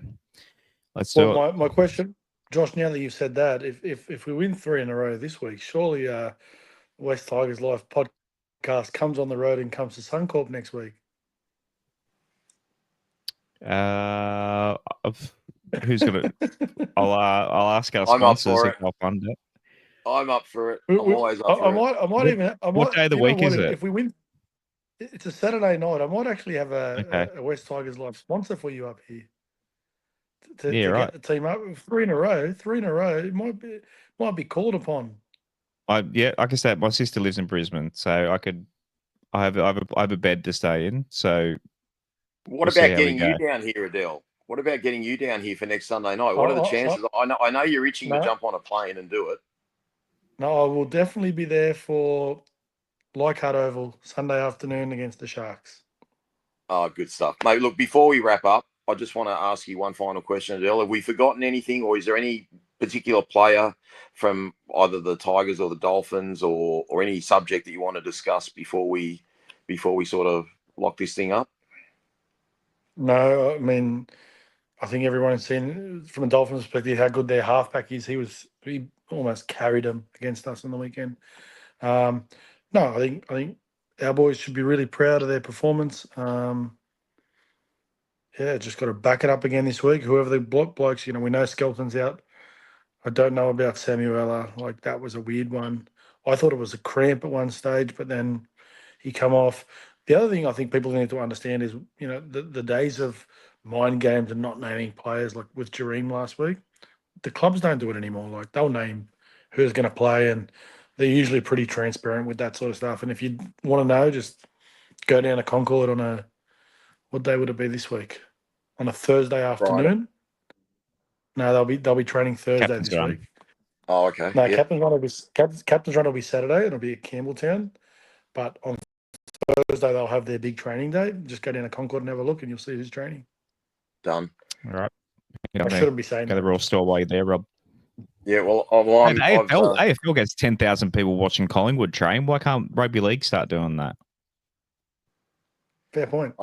S1: let's do it.
S3: My question, Josh. Now that you've said that, if we win 3 in a row this week, surely West Tigers Life podcast comes on the road and comes to Suncorp next week.
S1: Who's gonna? I'll ask our
S2: I'm up
S1: sponsors
S2: for
S1: if
S2: it.
S1: they'll fund it.
S2: I'm up for it. I'm always up for it.
S1: What day of the week is it?
S3: If we win, it's a Saturday night. I might actually have
S1: Okay.
S3: a West Tigers Life sponsor for you up here to
S1: right.
S3: get the team up. 3 in a row. It might be called upon.
S1: Like I said, my sister lives in Brisbane, so I have a bed to stay in. So
S2: what about getting you down here, Adel? What about getting you down here for next Sunday night? What are the chances? I know you're itching to jump on a plane and do it.
S3: No, I will definitely be there for Leichhardt Oval Sunday afternoon against the Sharks.
S2: Oh, good stuff, mate. Look, before we wrap up, I just want to ask you one final question, Adel. Have we forgotten anything, or is there any particular player from either the Tigers or the Dolphins, or any subject that you want to discuss before we sort of lock this thing up?
S3: No, I mean, I think everyone's seen from a Dolphins perspective how good their halfback is. He almost carried them against us on the weekend. No, I think our boys should be really proud of their performance. Just got to back it up again this week. Whoever the blokes, we know Skelton's out. I don't know about Samuela. Like, that was a weird one. I thought it was a cramp at one stage, but then he come off. The other thing I think people need to understand is, the days of mind games and not naming players, like with Jareem last week, the clubs don't do it anymore. Like, they'll name who's going to play, and they're usually pretty transparent with that sort of stuff. And if you want to know, just go down to Concord on what day would it be this week? On a Thursday afternoon? No, they'll be training Thursday
S1: Captain's
S3: this
S2: run.
S3: week.
S2: Oh, okay.
S3: No, yep. Captain's run will be Saturday. It'll be at Campbelltown. But on Thursday they'll have their big training day. Just go down to Concord and have a look, and you'll see who's training.
S2: Done.
S1: All right.
S3: I shouldn't be saying
S1: go to the Royal Store while you're there, Rob.
S2: Yeah, well,
S1: AFL gets 10,000 people watching Collingwood train. Why can't rugby league start doing that?
S3: Fair point.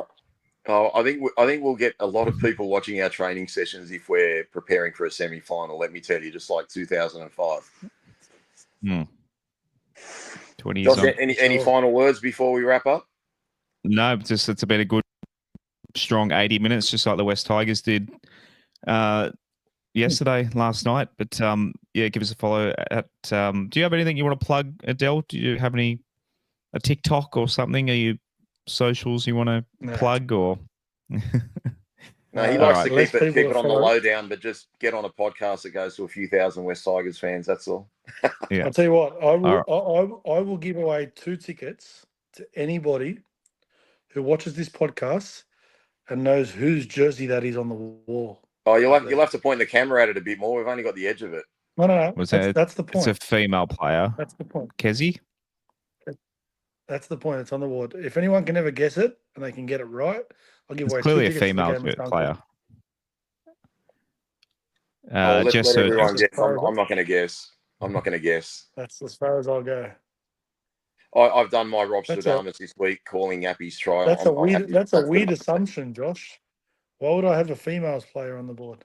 S2: Oh, I think we'll get a lot of people watching our training sessions if we're preparing for a semi-final. Let me tell you, just like 2005.
S1: 20 years on.
S2: Any final words before we wrap up?
S1: No, it's been a good, strong 80 minutes, just like the West Tigers did last night. But give us a follow at. Do you have anything you want to plug, Adel? Do you have a TikTok or something? Are you socials you want to plug or?
S2: No, he likes to keep it on the lowdown, but just get on a podcast that goes to a few thousand West Tigers fans. That's all.
S3: Yeah. I'll tell you what. I will give away 2 tickets to anybody who watches this podcast and knows whose jersey that is on the wall.
S2: Oh, you'll have to point the camera at it a bit more. We've only got the edge of it.
S3: No. That's the point.
S1: It's a female player.
S3: That's the point.
S1: Kezzy?
S3: That's the point. It's on the wall. If anyone can ever guess it and they can get it right, I'll give away 2
S1: clearly
S3: tickets
S1: a female player.
S2: Let everyone guess. I'm not going to guess.
S3: That's as far as I'll go.
S2: I've done my Rob Stradamus this week, calling Appy's try.
S3: That's a weird assumption, Josh. Why would I have a females player on the board?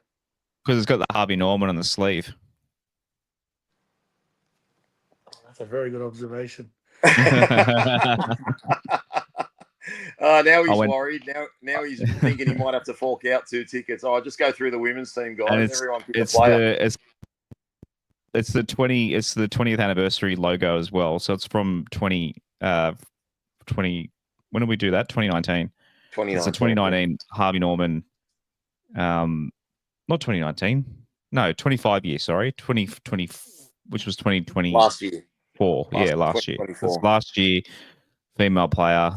S1: Because it's got the Harvey Norman on the sleeve.
S3: That's a very good observation.
S2: Now he's worried. Now he's thinking he might have to fork out 2 tickets. I'll just go through the women's team, guys.
S1: And
S2: everyone pick a player.
S1: It's the 20th anniversary logo as well. So it's from 20. When did we do that? 2019. It's a 2019 Harvey Norman. Not 2019. No, 25 year. Sorry, 2020, which was 2020.
S2: Last year.
S1: Yeah, last year. That's last year. Female player.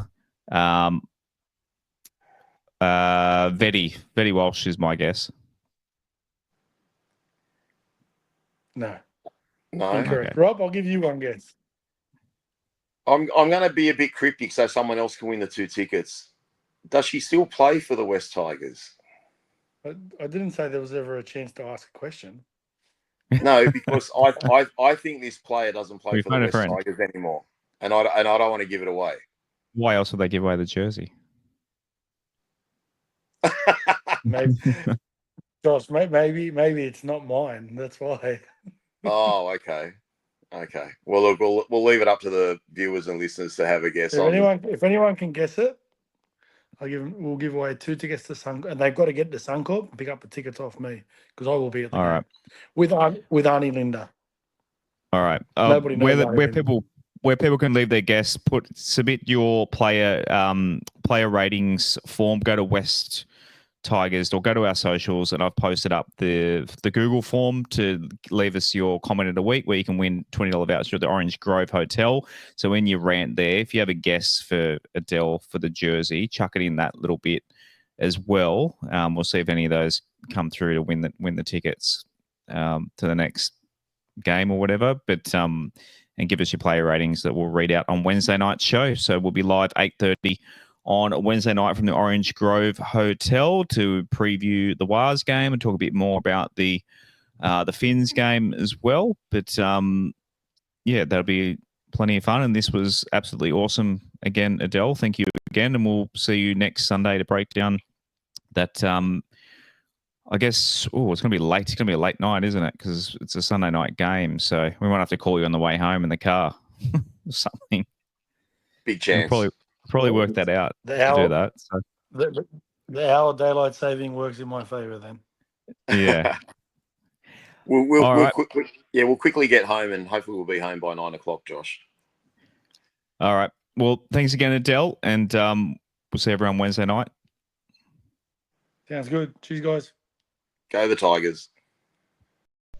S1: Vetty Walsh is my guess.
S3: No.
S2: Incorrect.
S3: Okay. Rob, I'll give you one guess.
S2: I'm going to be a bit cryptic so someone else can win the 2 tickets. Does she still play for the West Tigers?
S3: I didn't say there was ever a chance to ask a question.
S2: No, because I think this player doesn't play for the West Tigers anymore, and I don't want to give it away.
S1: Why else would they give away the jersey?
S3: Maybe, Josh, maybe it's not mine. That's why.
S2: Oh, okay. Well, look, we'll leave it up to the viewers and listeners to have a guess.
S3: If anyone can guess it, we'll give away 2 tickets to Suncorp, and they've got to get to Suncorp and pick up the tickets off me because I will be at the game with Arnie Linda.
S1: All right.
S3: Nobody knows
S1: where people can leave their guess, submit your player ratings form. Go to West Tigers or go to our socials, and I've posted up the Google form to leave us your comment of the week where you can win $20 voucher at the Orange Grove Hotel. So in your rant there, if you have a guess for Adel for the jersey, chuck it in that little bit as well. We'll see if any of those come through to win the tickets to the next game or whatever. But and give us your player ratings that we'll read out on Wednesday night's show. So we'll be live 8:30 on Wednesday night from the Orange Grove Hotel to preview the Wars game and talk a bit more about the Finns game as well. But yeah, that'll be plenty of fun. And this was absolutely awesome again, Adel. Thank you again, and we'll see you next Sunday to break down that. I guess, it's going to be late. It's going to be a late night, isn't it? Because it's a Sunday night game. So we might have to call you on the way home in the car or something.
S2: Big chance.
S1: We'll probably work that out to do that. So.
S3: The hour daylight saving works in my favour then.
S1: Yeah.
S2: We'll quickly get home, and hopefully we'll be home by 9 o'clock, Josh.
S1: All right. Well, thanks again, Adel, and we'll see everyone Wednesday night.
S3: Sounds good. Cheers, guys.
S2: Go the Tigers.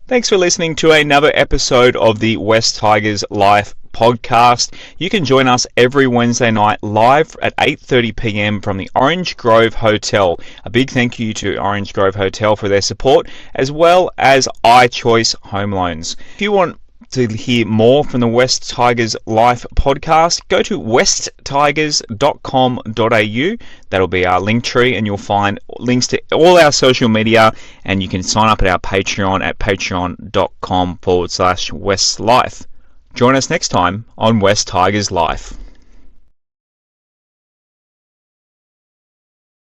S4: Thanks for listening to another episode of the West Tigers Life podcast. You can join us every Wednesday night live at 8:30 p.m. from the Orange Grove Hotel. A big thank you to Orange Grove Hotel for their support, as well as iChoice Home Loans. If you want to hear more from the West Tigers Life podcast, go to westtigers.com.au. That'll be our link tree, and you'll find links to all our social media, and you can sign up at our Patreon at patreon.com/WestLife. Join us next time on West Tigers Life.